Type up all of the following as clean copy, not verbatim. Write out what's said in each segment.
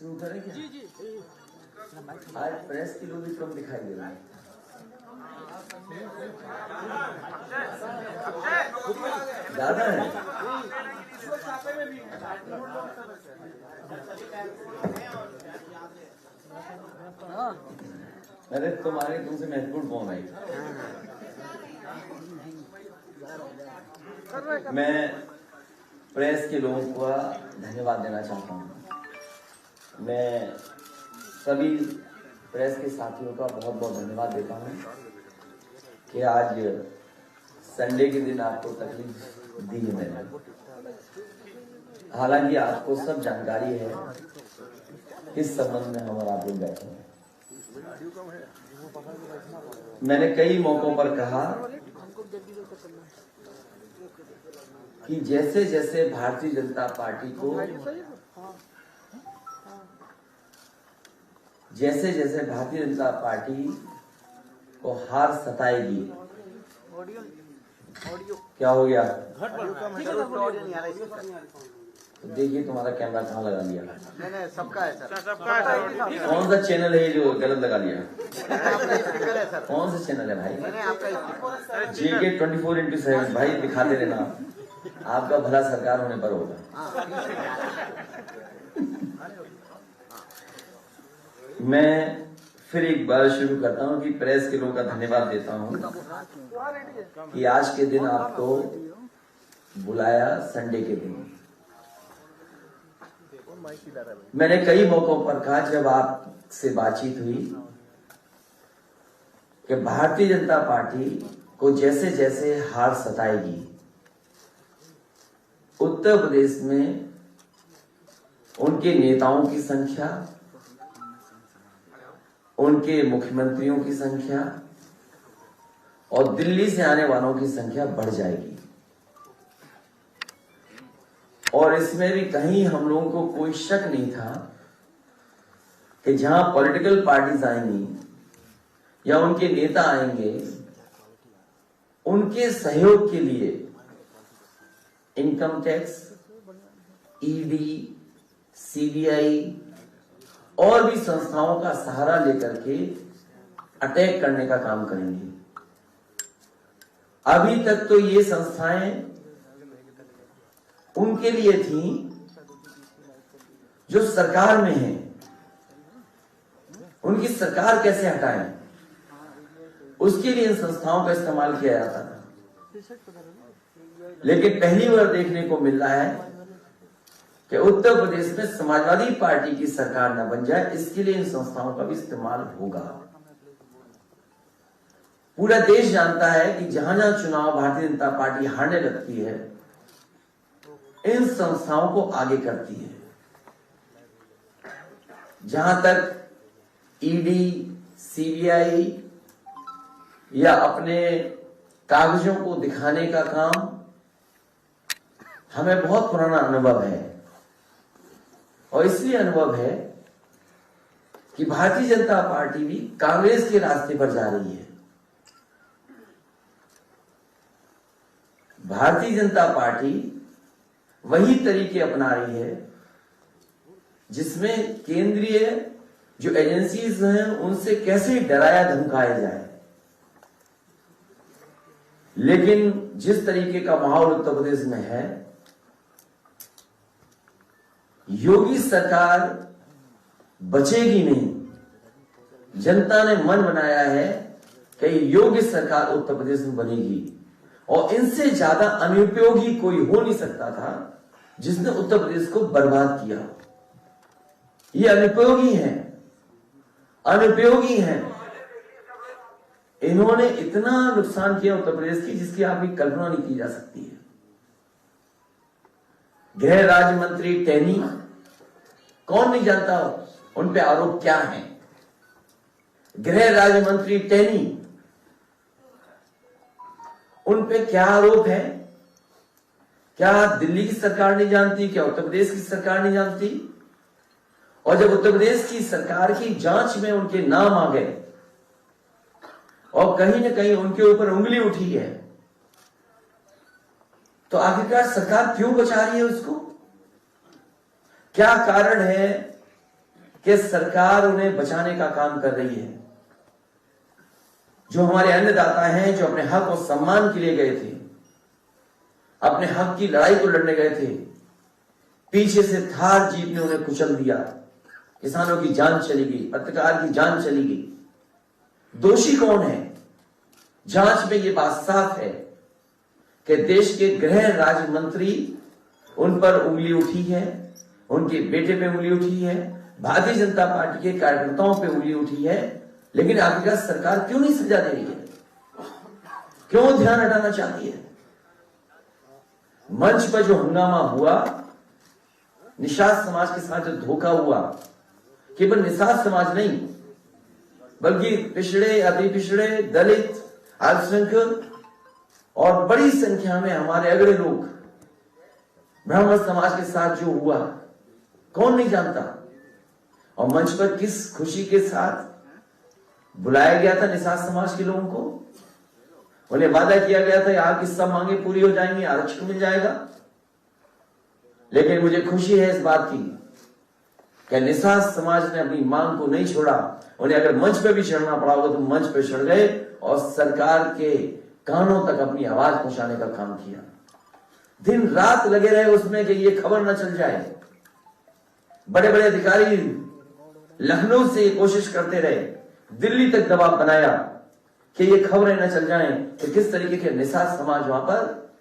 शुरू करें क्या? जी जी। आज प्रेस के लोग भी कम दिखाई दे रहे हैं। ज्यादा है। अरे तुम्हारे तुमसे महत्वपूर्ण कौन है? मैं प्रेस के लोगों को धन्यवाद देना चाहता हूँ। मैं सभी प्रेस के साथियों का बहुत बहुत धन्यवाद देता हूँ कि आज संडे के दिन आपको तकलीफ दी है मैंने। हालांकि आपको सब जानकारी है किस संबंध में हम और आप लोग बैठे हैं। मैंने कई मौकों पर कहा कि जैसे जैसे भारतीय जनता पार्टी को हार सताएगी। क्या हो गया? तो देखिए तुम्हारा कैमरा कहाँ लगा लिया? नहीं, सबका है सर, सबका है। कौन सा चैनल है जो गलत लगा लिया? आपका स्पीकर है सर। कौन सा चैनल है भाई? आपका JK 24x7 भाई दिखाते रहना, आपका भला सरकार होने पर होगा। मैं फिर एक बार शुरू करता हूं कि प्रेस के लोगों का धन्यवाद देता हूं कि आज के दिन आपको बुलाया, संडे के दिन। मैंने कई मौकों पर कहा जब आपसे बातचीत हुई कि भारतीय जनता पार्टी को जैसे जैसे हार सताएगी, उत्तर प्रदेश में उनके नेताओं की संख्या, उनके मुख्यमंत्रियों की संख्या और दिल्ली से आने वालों की संख्या बढ़ जाएगी। और इसमें भी कहीं हम लोगों को कोई शक नहीं था कि जहां पॉलिटिकल पार्टीज आएंगी या उनके नेता आएंगे, उनके सहयोग के लिए इनकम टैक्स, ED, CBI और भी संस्थाओं का सहारा लेकर के अटैक करने का काम करेंगे। अभी तक तो ये संस्थाएं उनके लिए थी जो सरकार में हैं, उनकी सरकार कैसे हटाएं, उसके लिए इन संस्थाओं का इस्तेमाल किया जाता था। लेकिन पहली बार देखने को मिल रहा है कि उत्तर प्रदेश में समाजवादी पार्टी की सरकार न बन जाए, इसके लिए इन संस्थाओं का भी इस्तेमाल होगा। पूरा देश जानता है कि जहां जहां चुनाव भारतीय जनता पार्टी हारने लगती है, इन संस्थाओं को आगे करती है। जहां तक ED, CBI या अपने कागजों को दिखाने का काम, हमें बहुत पुराना अनुभव है और इसलिए अनुभव है कि भारतीय जनता पार्टी भी कांग्रेस के रास्ते पर जा रही है। भारतीय जनता पार्टी वही तरीके अपना रही है जिसमें केंद्रीय जो एजेंसीज हैं उनसे कैसे डराया धमकाया जाए। लेकिन जिस तरीके का माहौल उत्तर प्रदेश में है, योगी सरकार बचेगी नहीं। जनता ने मन बनाया है कि योगी सरकार उत्तर प्रदेश में बनेगी और इनसे ज्यादा अनुपयोगी कोई हो नहीं सकता था जिसने उत्तर प्रदेश को बर्बाद किया। ये अनुपयोगी हैं। इन्होंने इतना नुकसान किया उत्तर प्रदेश की जिसकी आपकी कल्पना नहीं की जा सकती है। गृह राज्य मंत्री टेनी, कौन नहीं जानता उन पे आरोप क्या है। गृह राज्य मंत्री टेनी, उन पे क्या आरोप है? क्या दिल्ली की सरकार नहीं जानती? क्या उत्तर प्रदेश की सरकार नहीं जानती? और जब उत्तर प्रदेश की सरकार की जांच में उनके नाम आ गए और कहीं ना कहीं उनके ऊपर उंगली उठी है, तो आखिरकार सरकार क्यों बचा रही है उसको? क्या कारण है कि सरकार उन्हें बचाने का काम कर रही है। जो हमारे अन्नदाता हैं, जो अपने हक और सम्मान के लिए गए थे, अपने हक की लड़ाई को लड़ने गए थे, पीछे से थार जीप ने उन्हें कुचल दिया। किसानों की जान चली गई, पत्रकार की जान चली गई। दोषी कौन है? जांच में यह बात साफ है कि देश के गृह राज्य मंत्री उन पर उंगली उठी है, उनके बेटे पे उंगली उठी है, भारतीय जनता पार्टी के कार्यकर्ताओं पे उंगली उठी है। लेकिन आखिरकार सरकार क्यों नहीं सजा दे रही है? क्यों ध्यान हटाना चाहती है? मंच पर जो हंगामा हुआ, निषाद समाज के साथ जो धोखा हुआ, केवल निषाद समाज नहीं बल्कि पिछड़े, अति पिछड़े, दलित, अल्पसंख्यक और बड़ी संख्या में हमारे अगड़े लोग, ब्राह्मण समाज के साथ जो हुआ कौन नहीं जानता। और मंच पर किस खुशी के साथ बुलाया गया था निषाद समाज के लोगों को। उन्हें वादा किया गया था आपकी सब मांगे पूरी हो जाएंगी, आरक्षण मिल जाएगा। लेकिन मुझे खुशी है इस बात की कि निषाद समाज ने अपनी मांग को नहीं छोड़ा। उन्हें अगर मंच पे भी चढ़ना पड़ा होगा तो मंच पे चढ़ गए और सरकार के कानों तक अपनी आवाज पहुंचाने का काम किया। दिन रात लगे रहे उसमें कि ये खबर न चल जाए। बड़े बड़े अधिकारी लखनऊ से कोशिश करते रहे, दिल्ली तक दबाव बनाया कि ये खबरें न चल जाएं कि किस तरीके के निषाद समाज वहां पर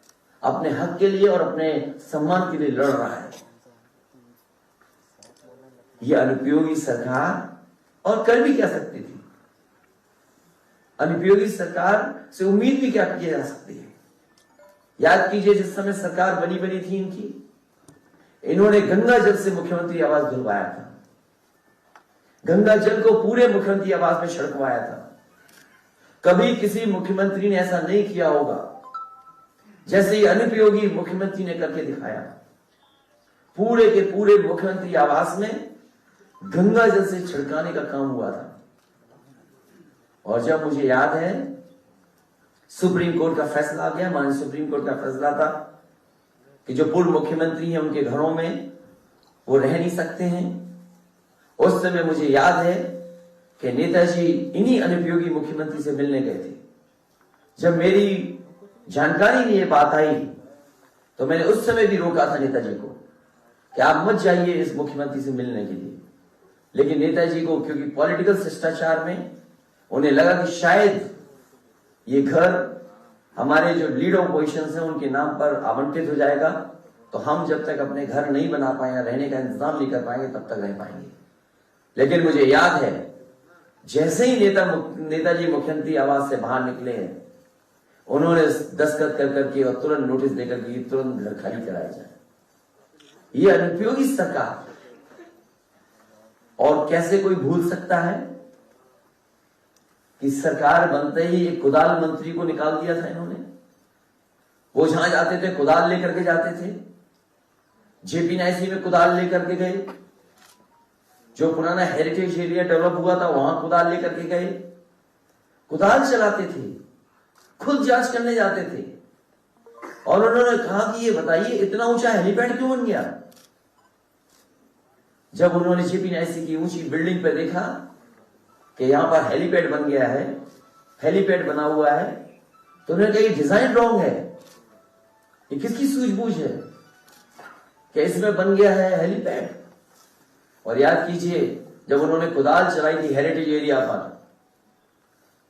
अपने हक के लिए और अपने सम्मान के लिए लड़ रहा है। ये अनुपयोगी सरकार और कर भी क्या सकती थी? अनुपयोगी सरकार से उम्मीद भी क्या की जा सकती है? याद कीजिए जिस समय सरकार बनी थी इनकी, इन्होंने गंगा जल से मुख्यमंत्री आवास दिलवाया था। गंगा जल को पूरे मुख्यमंत्री आवास में छिड़कवाया था। कभी किसी मुख्यमंत्री ने ऐसा नहीं किया होगा जैसे ये अनुपयोगी मुख्यमंत्री ने करके दिखाया। पूरे के पूरे मुख्यमंत्री आवास में गंगा जल से छिड़काने का काम हुआ था। और जब मुझे याद है सुप्रीम कोर्ट का फैसला आ गया, माननीय सुप्रीम कोर्ट का फैसला था कि जो पूर्व मुख्यमंत्री हैं उनके घरों में वो रह नहीं सकते हैं। उस समय मुझे याद है कि नेताजी इन्हीं अनुपयोगी मुख्यमंत्री से मिलने गए थे। जब मेरी जानकारी में ये बात आई तो मैंने उस समय भी रोका था नेताजी को कि आप मत जाइए इस मुख्यमंत्री से मिलने के लिए। लेकिन नेताजी को क्योंकि पॉलिटिकल शिष्टाचार में उन्हें लगा कि शायद ये घर हमारे जो लीड ऑपोजिशन है उनके नाम पर आवंटित हो जाएगा, तो हम जब तक अपने घर नहीं बना पाएंगे, रहने का इंतजाम नहीं कर पाएंगे, तब तक रह पाएंगे। लेकिन मुझे याद है जैसे ही नेताजी मुख्यमंत्री आवास से बाहर निकले हैं, उन्होंने दस्तखत कर करके और तुरंत नोटिस देकर के तुरंत घर खाली कराया जाए। ये अनुपयोगी सरकार। और कैसे कोई भूल सकता है कि सरकार बनते ही एक कुदाल मंत्री को निकाल दिया था इन्होंने। वो जहां जाते थे कुदाल लेकर के जाते थे। जेपी नायसी में कुदाल लेकर के गए, जो पुराना हेरिटेज एरिया डेवलप हुआ था वहां कुदाल लेकर के गए, कुदाल चलाते थे, खुद जांच करने जाते थे। और उन्होंने कहा कि ये बताइए इतना ऊंचा हेलीपैड क्यों बन गया। जब उन्होंने जेपी नायसी की ऊंची बिल्डिंग पर देखा कि यहां पर हेलीपैड बन गया है, हेलीपैड बना हुआ है, तो उन्होंने कहा ये डिजाइन रॉन्ग है, ये किसकी सूझबूझ है कि इसमें बन गया है हेलीपैड। और याद कीजिए जब उन्होंने कुदाल चलाई थी हेरिटेज एरिया पर,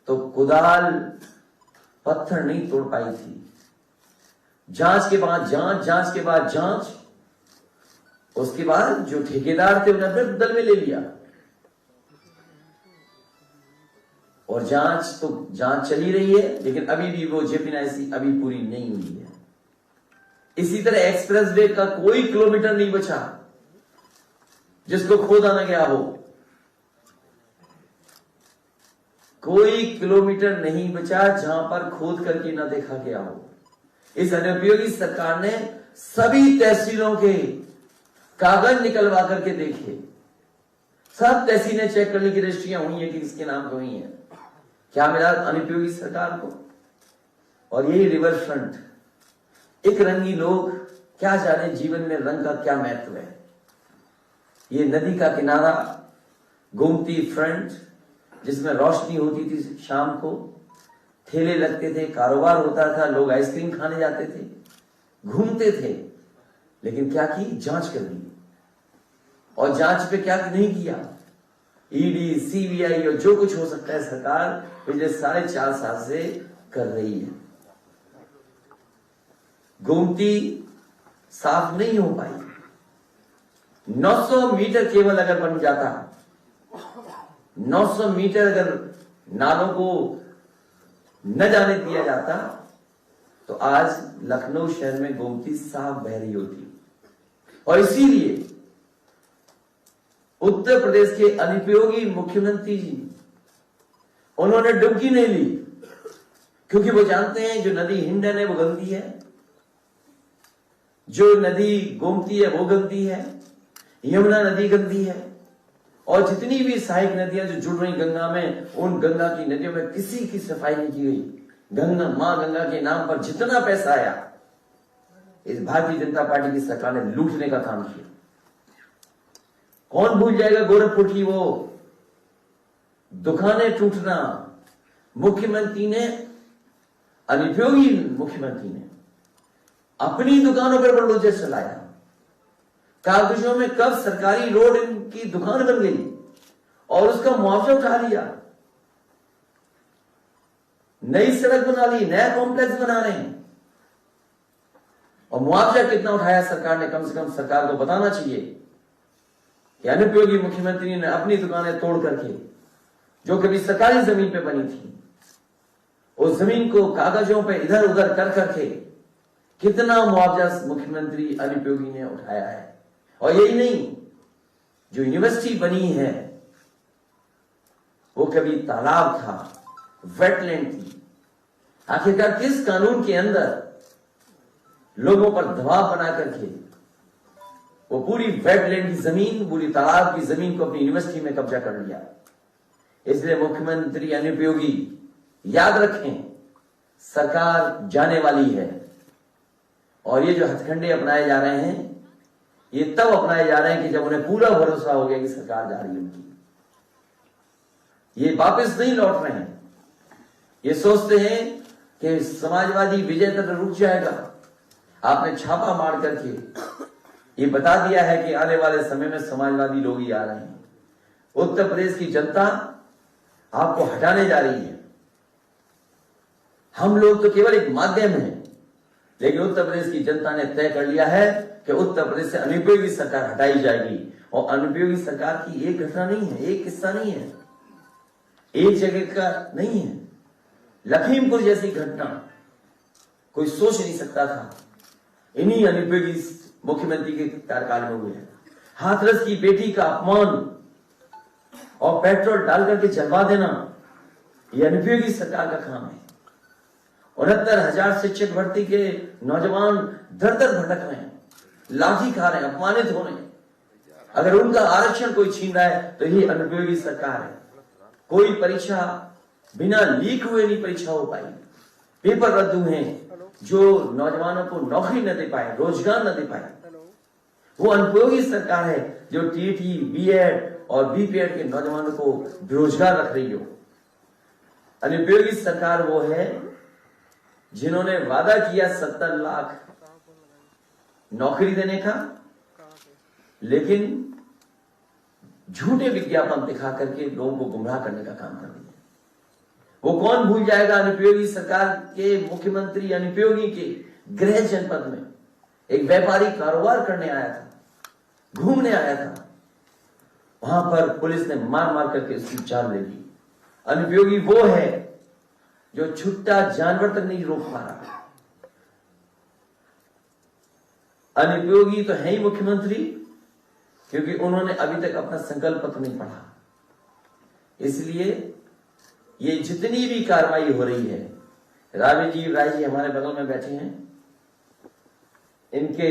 तो कुदाल पत्थर नहीं तोड़ पाई थी। जांच के बाद जांच, जांच के बाद जांच, उसके बाद जो ठेकेदार थे उन्हें फिर दल में ले लिया। और जांच चली रही है, लेकिन अभी भी वो जेपी नायसी अभी पूरी नहीं हुई है। इसी तरह एक्सप्रेस वे का कोई किलोमीटर नहीं बचा जिसको खोदा न गया हो। कोई किलोमीटर नहीं बचा जहां पर खोद करके न देखा गया हो। इस अनुपयोगी सरकार ने सभी तहसीलों के कागज निकलवा करके देखे। सब तहसीलें चेक करने की रजिस्ट्रियां हुई हैं कि किसके नाम पे हुई हैं। क्या मिला अनुपयोगी सरकार को? और यही रिवर फ्रंट, एक रंगी लोग क्या जाने जीवन में रंग का क्या महत्व है। ये नदी का किनारा गोमती फ्रंट, जिसमें रोशनी होती थी शाम को, ठेले लगते थे, कारोबार होता था, लोग आइसक्रीम खाने जाते थे, घूमते थे। लेकिन क्या की? जांच कर दी। और जांच पे क्या नहीं किया? ईडी, सीबीआई और जो कुछ हो सकता है सरकार पिछले 4.5 साल से कर रही है। गोमती साफ नहीं हो पाई। 900 मीटर केवल अगर बन जाता, 900 मीटर अगर नालों को न जाने दिया जाता, तो आज लखनऊ शहर में गोमती साफ बह रही होती। और इसीलिए उत्तर प्रदेश के अनुपयोगी मुख्यमंत्री जी, उन्होंने डुबकी नहीं ली, क्योंकि वो जानते हैं जो नदी हिंडन है वो गंदी है, जो नदी गोमती है वो गंदी है, यमुना नदी गंदी है, और जितनी भी सहायक नदियां जो जुड़ रही गंगा में, उन गंगा की नदियों में किसी की सफाई नहीं की गई। गंगा, मां गंगा के नाम पर जितना पैसा आया, इस भारतीय जनता पार्टी की सरकार ने लूटने का काम किया। कौन भूल जाएगा गोरखपुर की वो दुकानें टूटना? मुख्यमंत्री ने, अनुपयोगी मुख्यमंत्री ने अपनी दुकानों पर बुलडोजर चलाया। कागजों में कब सरकारी रोड इनकी दुकान बन गई और उसका मुआवजा उठा लिया। नई सड़क बना ली, नया कॉम्प्लेक्स बना रहे हैं, और मुआवजा कितना उठाया सरकार ने? कम से कम सरकार को बताना चाहिए कि अनुपयोगी मुख्यमंत्री ने अपनी दुकानें तोड़ करके, जो कभी सरकारी जमीन पे बनी थी, उस जमीन को कागजों पे इधर उधर कर करके कितना मुआवजा मुख्यमंत्री अनुपयोगी ने उठाया है। और यही नहीं, जो यूनिवर्सिटी बनी है वो कभी तालाब था, वेटलैंड थी। आखिरकार किस कानून के अंदर लोगों पर दबाव बना करके वो पूरी वेटलैंड की जमीन, पूरी तालाब की जमीन को अपनी यूनिवर्सिटी में कब्जा कर लिया? इसलिए मुख्यमंत्री अनुपयोगी, याद रखें, सरकार जाने वाली है। और ये जो हथकंडे अपनाए जा रहे हैं, ये तब अपनाए जा रहे हैं कि जब उन्हें पूरा भरोसा हो गया कि सरकार जा रही है उनकी। ये वापस नहीं लौट रहे हैं। ये सोचते हैं कि समाजवादी विजय तक रुक जाएगा। आपने छापा मार करके ये बता दिया है कि आने वाले समय में समाजवादी लोग ही आ रहे हैं। उत्तर प्रदेश की जनता आपको हटाने जा रही है। हम लोग तो केवल एक माध्यम हैं, लेकिन उत्तर प्रदेश की जनता ने तय कर लिया है कि उत्तर प्रदेश से अनुपयोगी सरकार हटाई जाएगी। और अनुपयोगी सरकार की एक घटना नहीं है, एक किस्सा नहीं है, एक जगह का नहीं है। लखीमपुर जैसी घटना कोई सोच नहीं सकता था, इन्हीं अनुपयोगी मुख्यमंत्री के कार्यकाल में हुए हैं। हाथरस की बेटी का अपमान और पेट्रोल डाल करके जलवा देना, यह अनुपयोगी सरकार का काम है। 69,000 शिक्षक भर्ती के नौजवान दर दर भटक रहे हैं, लाठी खा रहे हैं, अपमानित हो रहे हैं। अगर उनका आरक्षण कोई छीन रहा है तो ये अनुपयोगी सरकार है। कोई परीक्षा बिना लीक हुए नहीं परीक्षा हो पाई, पेपर रद्द हुए हैं, जो नौजवानों को नौकरी न दे पाए, रोजगार न दे पाए। वो अनुपयोगी सरकार है जो टीटी, बीएड और बीपीएड के नौजवानों को बेरोजगार रख रही हो। अनुपयोगी सरकार वो है जिन्होंने वादा किया 70 लाख नौकरी देने का, लेकिन झूठे विज्ञापन दिखा करके लोगों को गुमराह करने का काम कर रही है। वो कौन भूल जाएगा? अनुपयोगी सरकार के मुख्यमंत्री अनुपयोगी के गृह जनपद में एक व्यापारी कारोबार करने आया था, घूमने आया था, वहां पर पुलिस ने मार मार करके उसकी जान ले ली। अनुपयोगी वो है जो छुट्टा जानवर तक नहीं रोक पा रहा। अनुपयोगी तो है ही मुख्यमंत्री, क्योंकि उन्होंने अभी तक अपना संकल्प पत्र नहीं पढ़ा। इसलिए ये जितनी भी कार्रवाई हो रही है, राजीव राय जी हमारे बगल में बैठे हैं, इनके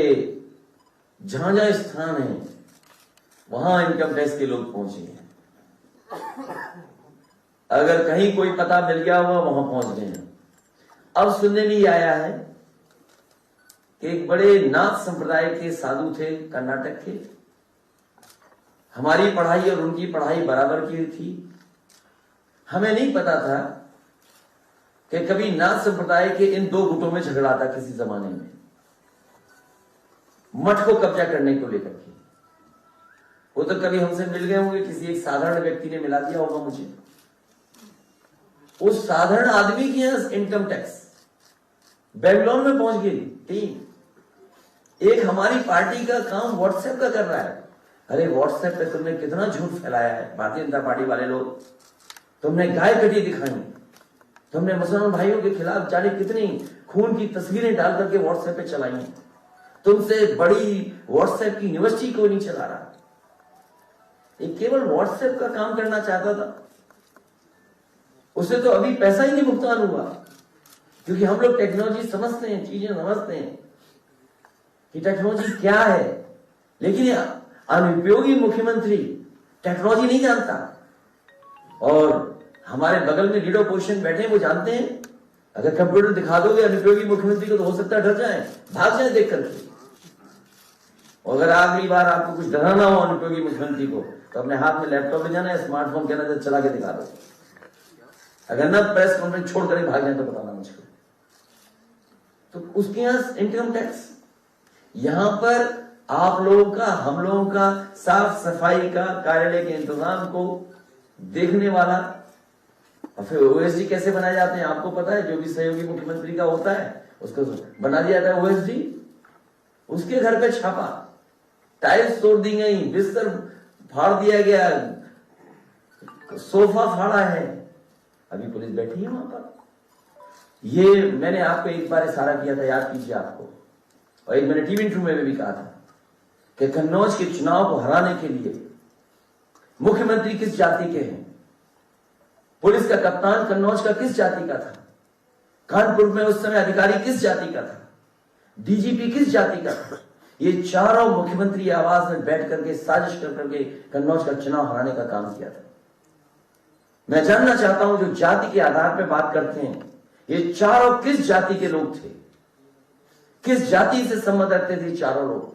जहां जहां स्थान है वहां इनकम टैक्स के लोग पहुंचे हैं। अगर कहीं कोई पता मिल गया हुआ वहां पहुंच गए हैं। अब सुनने में ही आया है कि एक बड़े नाथ संप्रदाय के साधु थे कर्नाटक के, हमारी पढ़ाई और उनकी पढ़ाई बराबर की थी। हमें नहीं पता था कि कभी नाथ संप्रदाय के इन दो गुटों में झगड़ा था किसी जमाने में, मठ को कब्जा करने को लेकर के। वो तो कभी हमसे मिल गए होंगे, किसी एक साधारण व्यक्ति ने मिला दिया होगा मुझे। उस साधारण आदमी के यहां इनकम टैक्स बेंगलोर में पहुंच गई टीम। एक हमारी पार्टी का काम व्हाट्सएप का कर रहा है। अरे व्हाट्सएप पे तुमने कितना झूठ फैलाया है भारतीय जनता पार्टी वाले लोग। तुमने गाय कटी दिखाई, तुमने मुसलमान भाइयों के खिलाफ जाने कितनी खून की तस्वीरें डाल करके व्हाट्सएप पे चलाई हैं। तुमसे बड़ी व्हाट्सएप की यूनिवर्सिटी कोई नहीं चला रहा। ये केवल व्हाट्सएप का काम करना चाहता था। उसे तो अभी पैसा ही नहीं भुगतान हुआ, क्योंकि हम लोग टेक्नोलॉजी समझते हैं, चीजें समझते हैं कि टेक्नोलॉजी क्या है। लेकिन ये अनुपयोगी मुख्यमंत्री टेक्नोलॉजी नहीं जानता। और हमारे बगल में लीडर पोजीशन बैठे हैं, वो जानते हैं अगर कंप्यूटर दिखा दोगे अनुपयोगी मुख्यमंत्री को तो हो सकता है डर जाए, भाग जाए देख करके। और अगर अगली बार आपको कुछ डराना हो अनुपयोगी मुख्यमंत्री को तो अपने हाथ में लैपटॉप ले जाना है, स्मार्टफोन के अंदर चला के दिखा दो। अगर ना प्रेस कॉन्फ्रेंस छोड़ कर भाग जाए तो बताना मुझको। तो उसके यहां इनकम टैक्स, यहां पर आप लोगों का, हम लोगों का साफ सफाई का, कार्यालय के इंतजाम को देखने वाला। और फिर ओएसडी कैसे बनाए जाते हैं आपको पता है। जो भी सहयोगी मुख्यमंत्री का होता है उसको बना दिया जाता है ओएसडी। उसके घर पे छापा, टाइल्स तोड़ दी गई, बिस्तर फाड़ दिया गया, सोफा फाड़ा है, अभी पुलिस बैठी है वहां पर। ये मैंने आपको एक बार इशारा किया था, याद कीजिए आपको, और एक मैंने टीवी इंटरव्यू में भी कहा था कि कन्नौज के चुनाव को हराने के लिए मुख्यमंत्री किस जाति के हैं, पुलिस का कप्तान कन्नौज का किस जाति का था, कानपुर में उस समय अधिकारी किस जाति का था, डीजीपी किस जाति का था। ये चारों मुख्यमंत्री आवास में बैठ करके साजिश कर करके कन्नौज का चुनाव हराने का काम किया था। मैं जानना चाहता हूं जो जाति के आधार पर बात करते हैं, ये चारों किस जाति के लोग थे, किस जाति से संबंध रखते थे चारों लोग।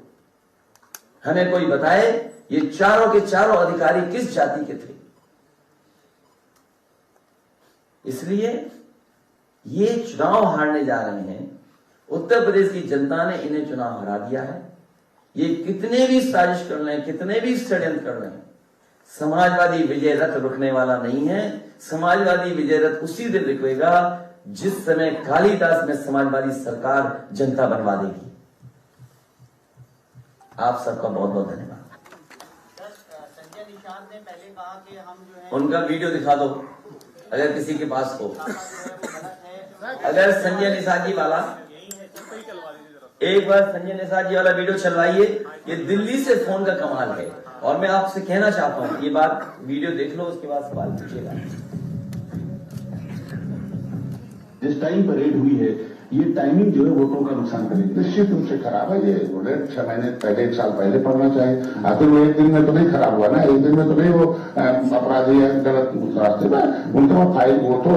हमें कोई बताए ये चारों के चारों अधिकारी किस जाति के थे। इसलिए ये चुनाव हारने जा रहे हैं। उत्तर प्रदेश की जनता ने इन्हें चुनाव हरा दिया है। ये कितने भी साजिश कर लें, कितने भी षड्यंत्र कर लें, समाजवादी विजय रथ रुकने वाला नहीं है। समाजवादी विजय रथ उसी दिन रुकेगा जिस समय कालिदास में समाजवादी सरकार जनता बनवा देगी। आप सबका बहुत बहुत धन्यवाद। संजय निषाद ने पहले कहा कि हम जो है उनका वीडियो दिखा दो अगर किसी के पास हो। अगर संजय निषाद जी वाला, एक बार संजय निषाद जी वाला वीडियो चलवाइए। ये दिल्ली से फोन का कमाल है। और मैं आपसे कहना चाहता हूं, ये बात वीडियो देख लो, उसके बाद सवाल पूछिएगा। जिस टाइम पर रेड हुई है, ये टाइमिंग जो है वोटों का नुकसान करेगी। निश्चित रूप से खराब है। ये रेड 6 महीने पहले, 1 साल पहले पड़ना चाहिए। आखिर वो एक दिन में तो नहीं खराब हुआ ना, एक दिन में तो नहीं वो अपराधी है गलत रास्ते में। उनके वो फाइल, वो तो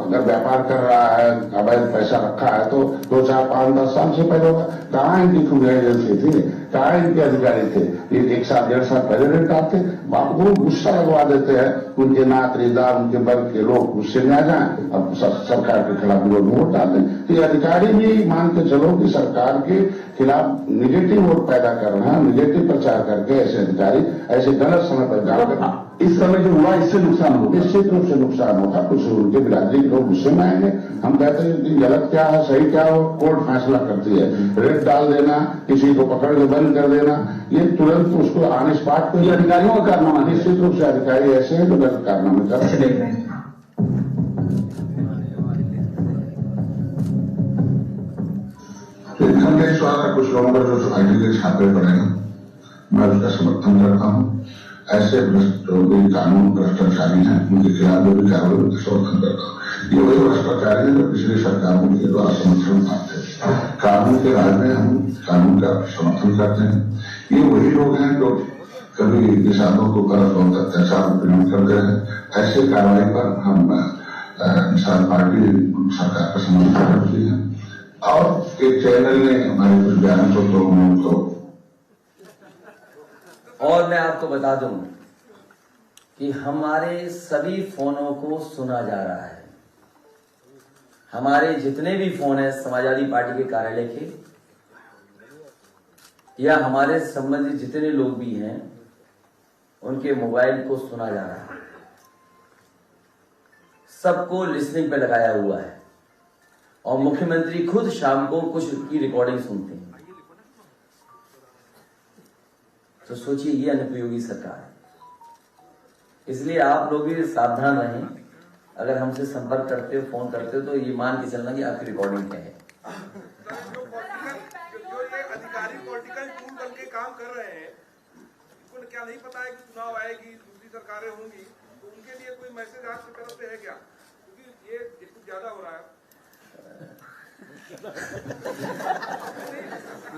अगर व्यापार कर रहा है, अवैध पैसा रखा है तो 2, 4, 5, 10 साल से पहले होगा। कहाँ इनकी खुद एजेंसी थी, कहाँ इनके अधिकारी थे। ये 1 साल 1.5 साल पहले रेड डालते, वो गुस्सा लगवा देते हैं। उनके नात रिश्तेदार, उनके वर्ग के लोग गुस्से में आ जाए, अब सरकार के खिलाफ लोग वोट डालते हैं। तो ये अधिकारी भी मान के चलो कि सरकार के खिलाफ निगेटिव वोट पैदा कर रहे हैं, निगेटिव प्रचार करके ऐसे अधिकारी ऐसे गलत समय पर डालते। इस समय जो हुआ इससे नुकसान होगा, निश्चित रूप से नुकसान होगा। कुछ उनके बिरादरी के लोग गुस्से में आएंगे। हम कहते हैं कि गलत क्या है, सही क्या हो, कोर्ट फैसला करती है। रेड डाल देना, किसी को पकड़ के बंद कर देना, ये तुरंत उसको आने स्पॉट पे अधिकारियों का कारनामा। निश्चित रूप से अधिकारी ऐसे हैं जो गलत कारनामे कर रहे हैं। खंडेश वाला कुछ लोगों का जो सोसाइटी के छापे पड़े हैं, मैं उसका समर्थन करता हूँ। ऐसे जो भी कानून भ्रष्टाचारी हैं उनके खिलाफ जो भी कार्रवाई उनका समर्थन करता हूँ। ये वही भ्रष्टाचारी है जो पिछली सरकारों के द्वारा समर्थन पाते हैं। कानून के राज में हम कानून का समर्थन करते हैं। ये वही लोग हैं जो कभी किसानों को गलत बहुत अत्याचार प्रयोग करते हैं। ऐसे कार्रवाई पर हम इंसान पार्टी सरकार का समर्थन करती है। और एक चैनल ने हमारे कुछ बयान को तो और मैं आपको बता दूं कि हमारे सभी फोनों को सुना जा रहा है। हमारे जितने भी फोन हैं समाजवादी पार्टी के कार्यालय के या हमारे संबंधित जितने लोग भी हैं उनके मोबाइल को सुना जा रहा है। सबको लिसनिंग पे लगाया हुआ है और मुख्यमंत्री खुद शाम को कुछ की रिकॉर्डिंग सुनते हैं। तो सोचिए ये अनुपयोगी सरकार है। इसलिए आप लोग भी सावधान रहें। अगर हमसे संपर्क करते हो, फोन करते हो, तो ये मान के चलना कि आपकी रिकॉर्डिंग क्या है। जो ये अधिकारी पॉलिटिकल टूल बन के काम कर रहे हैं, उनको क्या नहीं पता है कि चुनाव आएगी, दूसरी सरकारें होंगी, तो उनके लिए कोई मैसेज आपकी तरफ से है क्या? क्योंकि ये कुछ ज्यादा हो रहा है।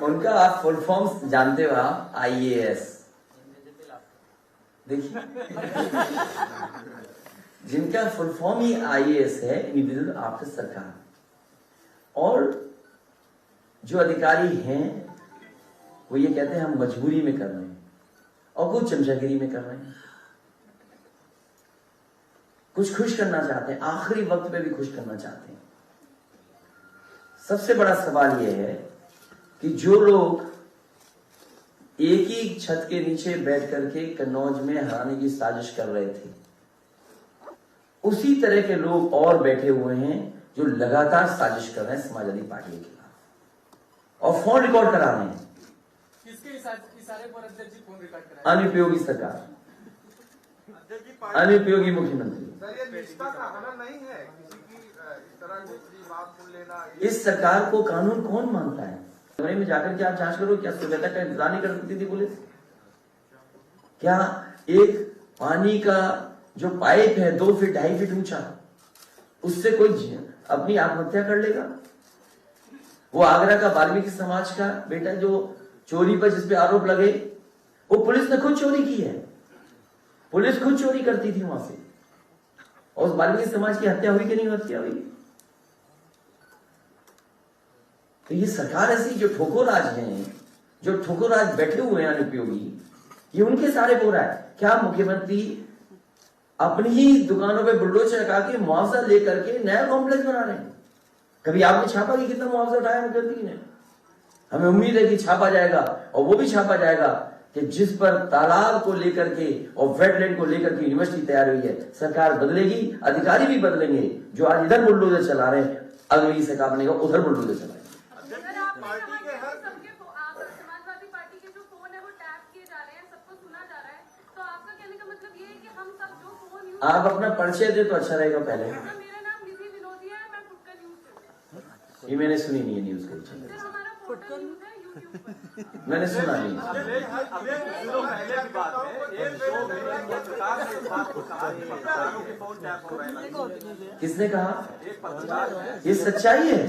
उनका आप फुल फॉर्म जानते हो आप? IAS। देखिए जिनका फुल फॉर्म ही IAS है, इंडिविजुअल आफ्टर सरकार। और जो अधिकारी हैं वो ये कहते हैं हम मजबूरी में कर रहे हैं और कुछ चमचागिरी में कर रहे हैं, कुछ खुश करना चाहते हैं, आखिरी वक्त पे भी खुश करना चाहते हैं। सबसे बड़ा सवाल यह है कि जो लोग एक ही छत के नीचे बैठ करके कन्नौज में हराने की साजिश कर रहे थे, उसी तरह के लोग और बैठे हुए हैं जो लगातार साजिश कर रहे हैं समाजवादी पार्टी के खिलाफ और फोन रिकॉर्ड करा रहे हैं। किसके इशारे पर अध्यक्ष जी फोन रिकॉर्ड करा? अनुपयोगी सरकार, अनुपयोगी मुख्यमंत्री। सर ये निष्ठा का हनन नहीं है किसी की इस तरह दूसरी बात सुन लेना? इस सरकार को कानून कौन मानता है? कमरे में जाकर के आप जांच करो, क्या सुविधा का इंतजार नहीं कर सकती थी पुलिस? क्या एक पानी का जो पाइप है 2 फीट 2.5 फीट ऊंचा, उससे कोई अपनी आत्महत्या कर लेगा? वो आगरा का वाल्मीकि समाज का बेटा जो चोरी पर जिसपे आरोप लगे, वो पुलिस ने खुद चोरी की है। पुलिस खुद चोरी करती थी वहां से, और उस वाल्मीकि समाज की हत्या हुई कि नहीं हत्या हुई? तो ये सरकार ऐसी जो ठोकोराज हैं, जो ठोकोराज बैठे हुए हैं अनुपयोगी, ये उनके सारे हो रहा है। क्या मुख्यमंत्री अपनी ही दुकानों पे बुलडोजर लगा के मुआवजा लेकर के नया कॉम्प्लेक्स बना रहे हैं? कभी आपने छापा कि कितना मुआवजा उठाया मुख्यमंत्री ने? हमें उम्मीद है कि छापा जाएगा, और वो भी छापा जाएगा कि जिस पर तालाब को लेकर के और वेटलैंड को लेकर के यूनिवर्सिटी तैयार हुई है। सरकार बदलेगी, अधिकारी भी बदलेंगे। जो आज इधर बुलडोजर चला रहे हैं, अगली सरकार बनेगा उधर बुलडोजर चलाएंगे। समाजवादी पार्टी के जो फोन है वो टैप किए जा रहे हैं, सबको सुना जा रहा है, तो आपका कहने का मतलब ये है कि हम सब जो फोन यूज आप अपना परिचय दे तो अच्छा रहेगा पहले। मेरा नाम निधि विनोदिया है, मैं फुटकर न्यूज से। ये मैंने सुनी नहीं है न्यूज को। सर हमारा पोर्टल न्यूज है यूट्यूब पर। मैंने सुना नहीं। किसने कहा? ये सच्चाई है।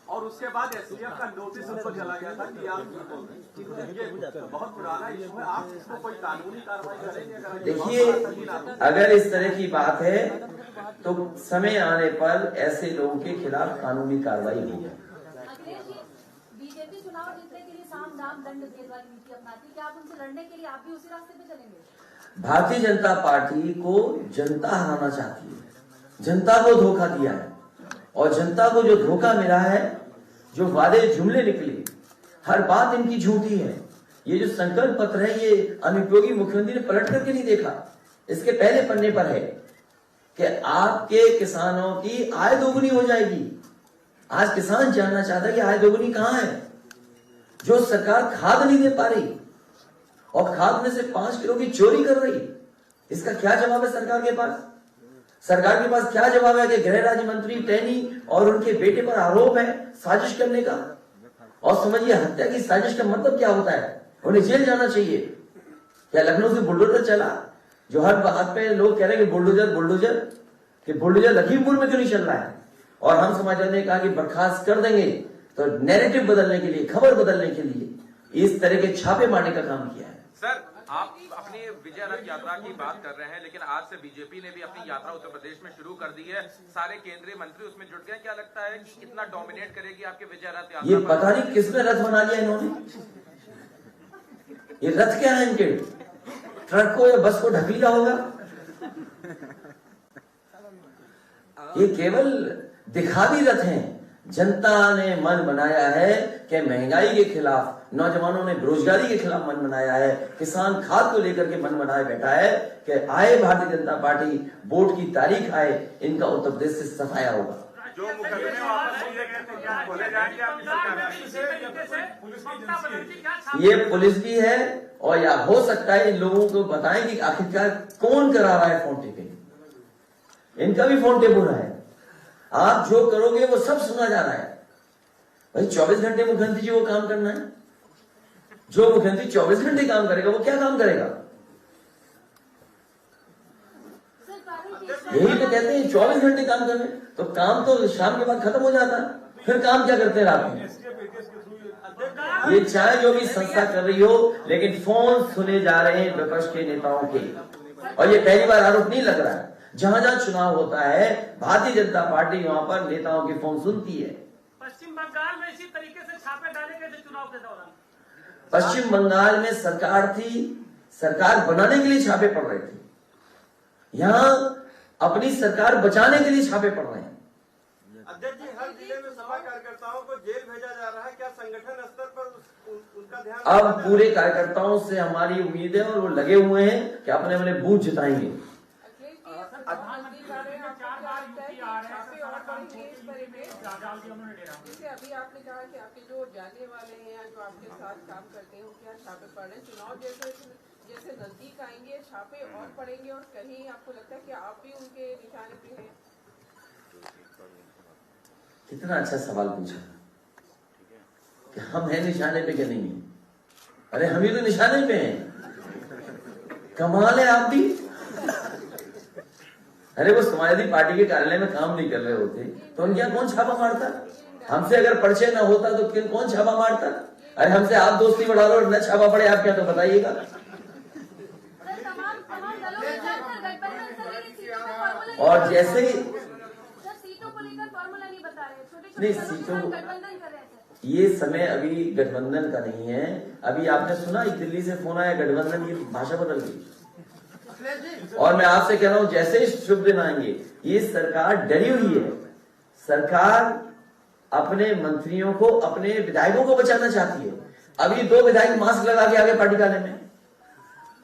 और उसके बाद STF का नोटिस उनको चला गया था कि आप ये बहुत पुराना इशू है, आप इसको कोई कानूनी कार्रवाई करेंगे? देखिए, अगर इस तरह की बात है तो समय आने पर ऐसे लोगों के खिलाफ कानूनी कार्रवाई होगी। बीजेपी चुनाव जीतने के लिए साम दाम दंड भेद वाली नीति अपनाती है, क्या आप उनसे लड़ने के लिए आप भी उसी रास्ते पे चलेंगे? भारतीय जनता पार्टी को जनता हराना चाहती है, जनता को धोखा दिया है, और जनता को जो धोखा मिला है, जो वादे जुमले निकले, हर बात इनकी झूठी है। ये जो संकल्प पत्र है, ये अनुपयोगी मुख्यमंत्री ने पलट करके नहीं देखा। इसके पहले पन्ने पर है कि आपके किसानों की आय दोगुनी हो जाएगी। आज किसान जानना चाहता है कि आय दोगुनी कहां है? जो सरकार खाद नहीं दे पा रही और खाद में से 5 किलो की चोरी कर रही, इसका क्या जवाब है सरकार के पास? सरकार के पास क्या जवाब है कि गृह राज्य मंत्री टैनी और उनके बेटे पर आरोप है साजिश करने का? और समझिए, हत्या की साजिश का मतलब क्या होता है? उन्हें जेल जाना चाहिए। क्या लखनऊ से बुलडोजर चला? जो हर बात पे लोग कह रहे हैं कि बुलडोजर बुलडोजर, कि बुलडोजर लखीमपुर में क्यों नहीं चल रहा है? और हम समाजवादी ने कहा कि बर्खास्त कर देंगे, तो नैरेटिव बदलने के लिए, खबर बदलने के लिए इस तरह के छापे मारने का काम किया है। सर, आप अपनी विजय रथ यात्रा की बात कर रहे हैं, लेकिन आज से बीजेपी ने भी अपनी यात्रा उत्तर प्रदेश में शुरू कर दी है। सारे केंद्रीय मंत्री उसमें जुट गए। क्या लगता है कि कितना डोमिनेट करेगी आपके विजय रथ यात्रा? ये पता नहीं किसने रथ बना लिया इन्होंने। ये रथ क्या है इनके? ट्रक को या बस को ढक लिया होगा। ये केवल दिखावी रथ हैं। जनता ने मन बनाया है कि महंगाई के खिलाफ, नौजवानों ने बेरोजगारी के खिलाफ मन बनाया है, किसान खाद को लेकर के मन बनाए बैठा है कि आए भारतीय जनता पार्टी, वोट की तारीख आए, इनका उत्तर प्रदेश से सफाया होगा। जो मुकदमे वापस लिए गए थे क्या खोले जाएंगे आपकी सरकार? ये पुलिस भी है और या हो सकता है इन लोगों को बताएं कि आखिरकार कौन करा रहा है फोन टेपिंग। इनका भी फोन टेप हो रहा है। आप जो करोगे वो सब सुना जा रहा है। भाई 24 घंटे मुख्यमंत्री जी को काम करना है। जो मुख्यमंत्री 24 घंटे काम करेगा वो क्या काम करेगा? यही तो कहते हैं 24 घंटे काम करने, तो काम तो शाम के बाद खत्म हो जाता है। फिर काम क्या करते हैं रात में? ये चाहे जो भी संस्था कर रही हो, लेकिन फोन सुने जा रहे हैं विपक्ष के नेताओं के। और ये पहली बार आरोप नहीं लग रहा है। जहां जहां चुनाव होता है भारतीय जनता पार्टी वहां पर नेताओं के फोन सुनती है। पश्चिम बंगाल में इसी तरीके से छापे डाले गए थे चुनाव के दौरान। पश्चिम बंगाल में सरकार थी, सरकार बनाने के लिए छापे पड़ रहे थे। यहां अपनी सरकार बचाने के लिए छापे पड़ रहे हैं। अध्यक्ष जी, हर जिले में सपा कार्यकर्ताओं को जेल भेजा जा रहा है, क्या संगठन स्तर पर उनका ध्यान? अब पूरे कार्यकर्ताओं से हमारी उम्मीद है और वो लगे हुए हैं कि अपने अपने बूथ जिताएंगे। अभी आपने कहा कि आपके जो जाने वाले हैं या जो आपके साथ काम करते हैं उनके यहाँ छापे पड़ रहे हैं। चुनाव जैसे नजदीक आएंगे छापे और पड़ेंगे, और कहीं आपको लगता है कि आप भी उनके निशाने पे हैं? कितना अच्छा सवाल पूछा कि हम हैं निशाने पे क्या नहीं है। अरे हम ही तो निशाने पे हैं। कमाल है आप भी। अरे वो समाजवादी पार्टी के कार्यालय में काम नहीं कर रहे होते तो उनके यहाँ कौन छापा मारता? हमसे अगर परिचय ना होता तो कौन छापा मारता? अरे हमसे आप दोस्ती बढ़ा लो, न छापा पड़े आप क्या, तो बताइएगा। और जैसे ही सीटों को लेकर फॉर्मूला नहीं बता रहे, नहीं सीटों गठबंधन कर रहे थे। ये समय अभी गठबंधन का नहीं है। अभी आपने सुना दिल्ली से फोन आया, गठबंधन की भाषा बदल गई। और मैं आपसे कह रहा हूं जैसे ही शुभ दिन आएंगे, ये सरकार डरी हुई है। सरकार अपने मंत्रियों को, अपने विधायकों को बचाना चाहती है। अभी 2 विधायक मास्क लगा के आगे पार्टी कार्यालय में।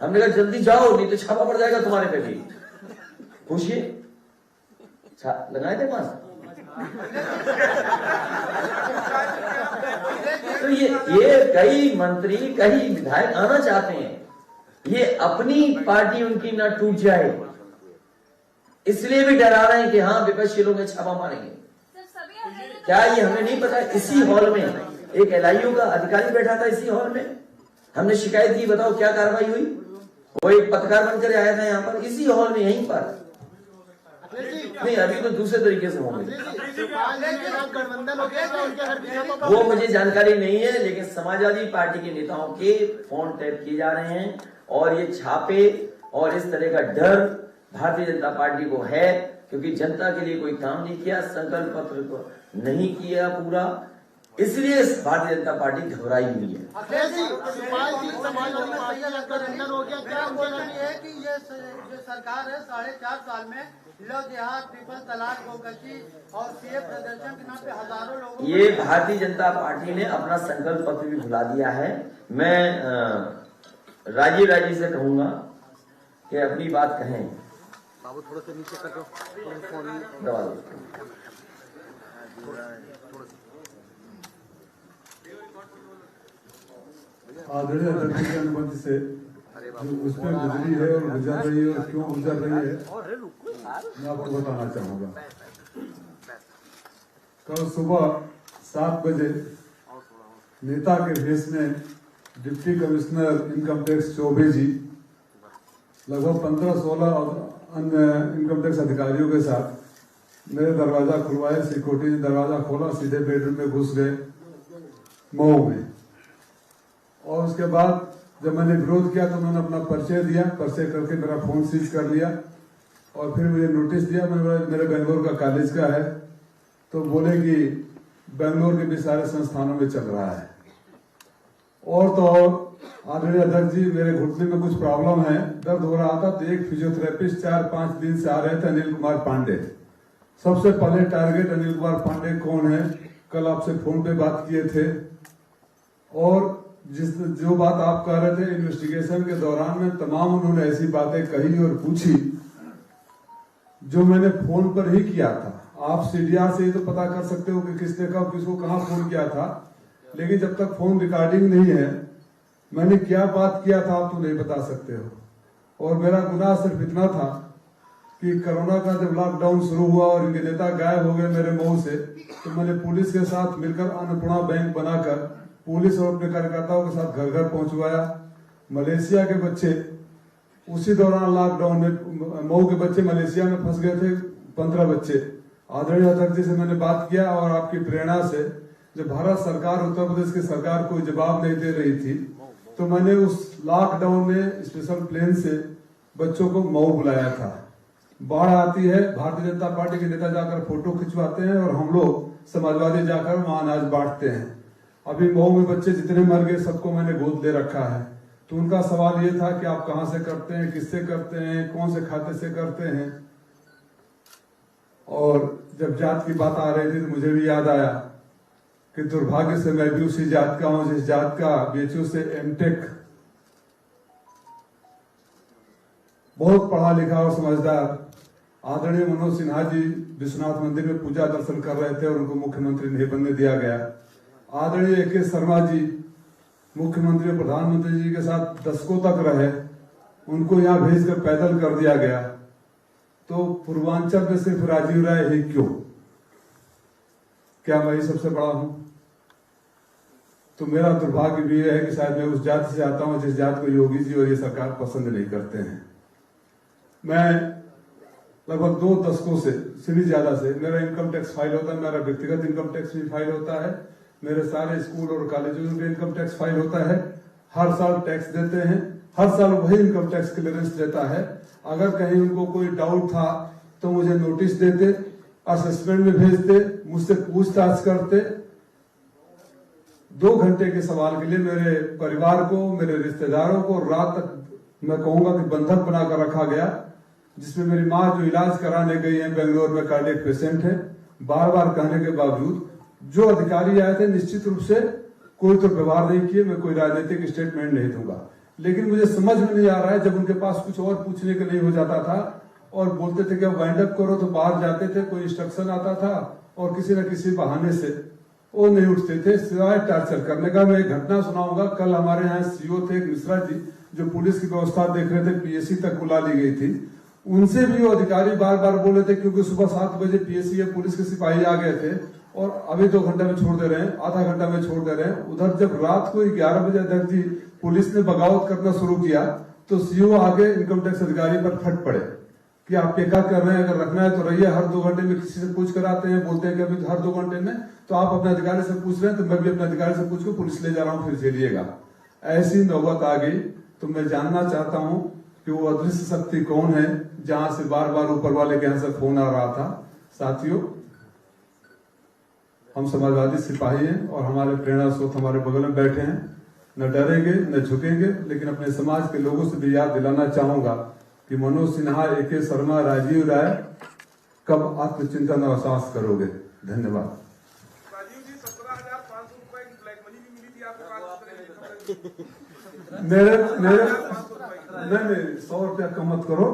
हमने कहा जल्दी जाओ नहीं तो छापा पड़ जाएगा तुम्हारे पे भी। पूछिए, लगाए थे मास्क? तो ये कई मंत्री, कई विधायक आना चाहते हैं। ये अपनी पार्टी उनकी ना टूट जाए, इसलिए भी डरा रहे हैं कि हाँ विपक्षी लोग छापा मारेंगे। क्या ये हमें नहीं पता? इसी हॉल में एक LIU का अधिकारी बैठा था, इसी हॉल में हमने शिकायत की, बताओ क्या कार्रवाई हुई? वो एक पत्रकार बनकर आया था यहाँ पर, इसी हॉल में, यहीं पर। नहीं, अभी तो दूसरे तरीके से होंगे, वो मुझे जानकारी नहीं है। लेकिन समाजवादी पार्टी के नेताओं के फोन टैप किए जा रहे हैं और ये छापे और इस तरह का डर भारतीय जनता पार्टी को है, क्योंकि जनता के लिए कोई काम नहीं किया, संकल्प पत्र को नहीं किया पूरा, इसलिए भारतीय जनता पार्टी घबराई हुई है। कि ये जो सरकार है 4.5 साल में लव जिहाद, ट्रिपल तलाक, गोकशी और सीए प्रदर्शन के नाम पे हजारों लोगों, ये भारतीय जनता पार्टी ने अपना संकल्प पत्र भी भुला दिया है। मैं राजीव राजी से कहूंगा कि अपनी बात कहें। बाबू थोड़ा सा नीचे कर दो, दबा दो। आदरणीय अध्यक्ष की अनुमति से जो उसमें गुजरी है और गुजर रही है और क्यों गुजर रही है मैं आपको बताना चाहूंगा। कल सुबह 7 बजे नेता के भेष में deputy commissioner income tax Chaube ji लगभग 15-16 अन्य इनकम टैक्स अधिकारियों के साथ मेरे दरवाजा खुलवाए। सिक्योरिटी ने दरवाजा खोला, सीधे बेडरूम में घुस गए मऊ में। और उसके बाद जब मैंने विरोध किया तो उन्होंने अपना परिचय दिया, परिचय करके मेरा फोन सीज कर लिया और फिर मुझे नोटिस दिया। मेरे बेंगलोर का कॉलेज का है, तो बोले कि बेंगलोर के भी सारे संस्थानों में चल रहा है। और तो और आदरणीय अध्यक्ष जी, मेरे घुटने में कुछ प्रॉब्लम है, दर्द हो रहा था, तो एक फिजियोथेरेपिस्ट 4-5 दिन से आ रहे थे, अनिल कुमार पांडे। सबसे पहले टारगेट अनिल कुमार पांडे कौन है, कल आपसे फोन पे बात किए थे, और जो बात आप कह रहे थे इन्वेस्टिगेशन के दौरान में तमाम उन्होंने ऐसी बातें कही और पूछी जो मैंने फोन पर ही किया था। आप सीडीआर से ही तो पता कर सकते हो कि किसने कब किसको कहाँ फोन किया था, लेकिन जब तक फोन रिकॉर्डिंग नहीं है मैंने क्या बात किया था आप तो नहीं बता सकते हो। और मेरा गुनाह सिर्फ इतना था कि कोरोना का जब लॉकडाउन शुरू हुआ और इनके नेता गायब हो गए मेरे मऊ से, तो मैंने पुलिस के साथ मिलकर अन्नपूर्णा बैंक बनाकर पुलिस और अपने कार्यकर्ताओं के साथ घर घर पहुंचवाया। मलेशिया के बच्चे उसी दौरान लॉकडाउन में, मऊ के बच्चे मलेशिया में फंस गए थे, 15 बच्चे। आदरणीय अध्यक्ष जी से मैंने बात किया और आपकी प्रेरणा से जब भारत सरकार उत्तर प्रदेश की सरकार कोई जवाब नहीं दे रही थी, तो मैंने उस लॉकडाउन में स्पेशल प्लेन से बच्चों को मऊ बुलाया था। बाढ़ आती है, भारतीय जनता पार्टी के नेता जाकर फोटो खिंचवाते हैं और हम लोग समाजवादी जाकर वहां अनाज बांटते हैं। अभी मऊ में बच्चे जितने मर गए सबको मैंने गोद ले रखा है। तो उनका सवाल ये था कि आप कहां से करते हैं, किससे करते हैं, कौन से खाते से करते हैं। और जब जात की बात आ रही थी तो मुझे भी याद आया कि दुर्भाग्य से मैं भी उसी जात का हूं जिस जात का बीएचयू से एमटेक, बहुत पढ़ा लिखा और समझदार आदरणीय मनोज सिन्हा जी विश्वनाथ मंदिर में पूजा दर्शन कर रहे थे और उनको मुख्यमंत्री नहीं बनने दिया गया। आदरणीय AK शर्मा जी मुख्यमंत्री और प्रधानमंत्री जी के साथ दशकों तक रहे, उनको यहाँ भेजकर पैदल कर दिया गया। तो पूर्वांचल में सिर्फ राजीव राय ही क्यों? क्या मैं ही सबसे बड़ा हूं? तो मेरा दुर्भाग्य भी है कि शायद मैं उस जात से आता हूं जिस जात को योगी जी और ये सरकार पसंद नहीं करते हैं। मैं लगभग 2 दशकों से भी ज्यादा से मेरा इनकम टैक्स फाइल होता है, मेरा व्यक्तिगत इनकम टैक्स भी फाइल होता है, मेरे सारे स्कूल और कॉलेजों में इनकम टैक्स फाइल होता है। हर साल टैक्स देते हैं, हर साल वही इनकम टैक्स क्लियरेंस देता है। अगर कहीं उनको कोई डाउट था तो मुझे नोटिस देते, असेसमेंट में भेजते, मुझसे पूछताछ करते। 2 घंटे के सवाल के लिए मेरे परिवार को, मेरे रिश्तेदारों को रात तक मैं कहूंगा कि बंधक बनाकर रखा गया, जिसमें मेरी माँ जो इलाज कराने गई है बेंगलोर में, कार्डियक पेशेंट है, बार बार कहने के बावजूद जो अधिकारी आए थे निश्चित रूप से कोई तो व्यवहार नहीं किए। मैं कोई राजनीतिक स्टेटमेंट नहीं दूंगा, लेकिन मुझे समझ में नहीं आ रहा है जब उनके पास कुछ और पूछने के लिए हो जाता था और बोलते थे कि अब वाइंड अप करो, तो बाहर जाते थे, कोई इंस्ट्रक्शन आता था और किसी न किसी बहाने से वो नहीं उठते थे सिवाय टार्चर करने का। मैं एक घटना सुनाऊंगा। कल हमारे यहाँ CO थे एक मिश्रा जी, जो पुलिस की व्यवस्था देख रहे थे, PSC तक बुला ली गई थी। उनसे भी वो अधिकारी बार बार बोले थे, क्योंकि सुबह 7 बजे PSC या पुलिस के सिपाही आ गए थे और अभी 2 घंटे में छोड़ दे रहे हैं, आधा घंटा में छोड़ दे रहे हैं। उधर जब रात को 11 बजे अध्यक्ष जी पुलिस ने बगावत करना शुरू किया तो CO आगे इनकम टैक्स अधिकारी पर फट पड़े कि आप क्या कर रहे हैं, अगर रखना है तो रहिए, हर 2 घंटे में किसी से पूछ कर आते हैं, बोलते हैं कि अभी हर 2 घंटे में, तो आप अपने अधिकारी से पूछ रहे हैं तो मैं भी अपने अधिकारी से पूछ कर पुलिस ले जा रहा हूँ, फिर झेलिएगा। ऐसी नौबत आ गई। तो मैं जानना चाहता हूँ कि वो अदृश्य शक्ति कौन है जहां से बार बार ऊपर वाले के यहाँ से फोन आ रहा था। साथियों, हम समाजवादी सिपाही हैं और हमारे प्रेरणा स्रोत हमारे बगल में बैठे हैं। न डरेंगे न झुकेंगे, लेकिन अपने समाज के लोगों से भी याद दिलाना चाहूंगा कि मनोज सिन्हा, AK शर्मा, राजीव राय, कब आत्मचिंतन और साहस करोगे? धन्यवाद। राजीव जी, 17,500 रुपए की ब्लैक मनी भी मिली थी आपको? मेरे नहीं 100 रुपया कम मत करो।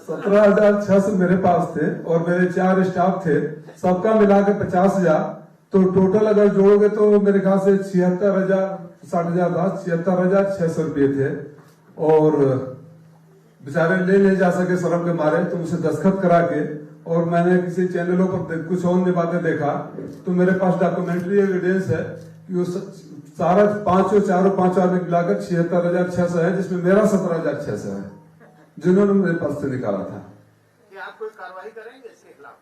17,600 मेरे पास थे और मेरे 4 स्टाफ थे, सबका मिलाकर 50,000। तो टोटल अगर जोड़ोगे तो मेरे ख्याल से 76,600 रुपये थे। और बेचारे ले जा सके शर्म के मारे, तो मुझसे दस्तखत करा के, और मैंने किसी चैनलों पर कुछ और बातें देखा तो मेरे पास डॉक्यूमेंट्री एविडेंस है कि वो सारा 5 आदमी मिलाकर 76,600 है, जिसमें मेरा 17,600 है, जिन्होंने मेरे पास से निकाला था। आप कोई कार्रवाई करेंगे इसके खिलाफ?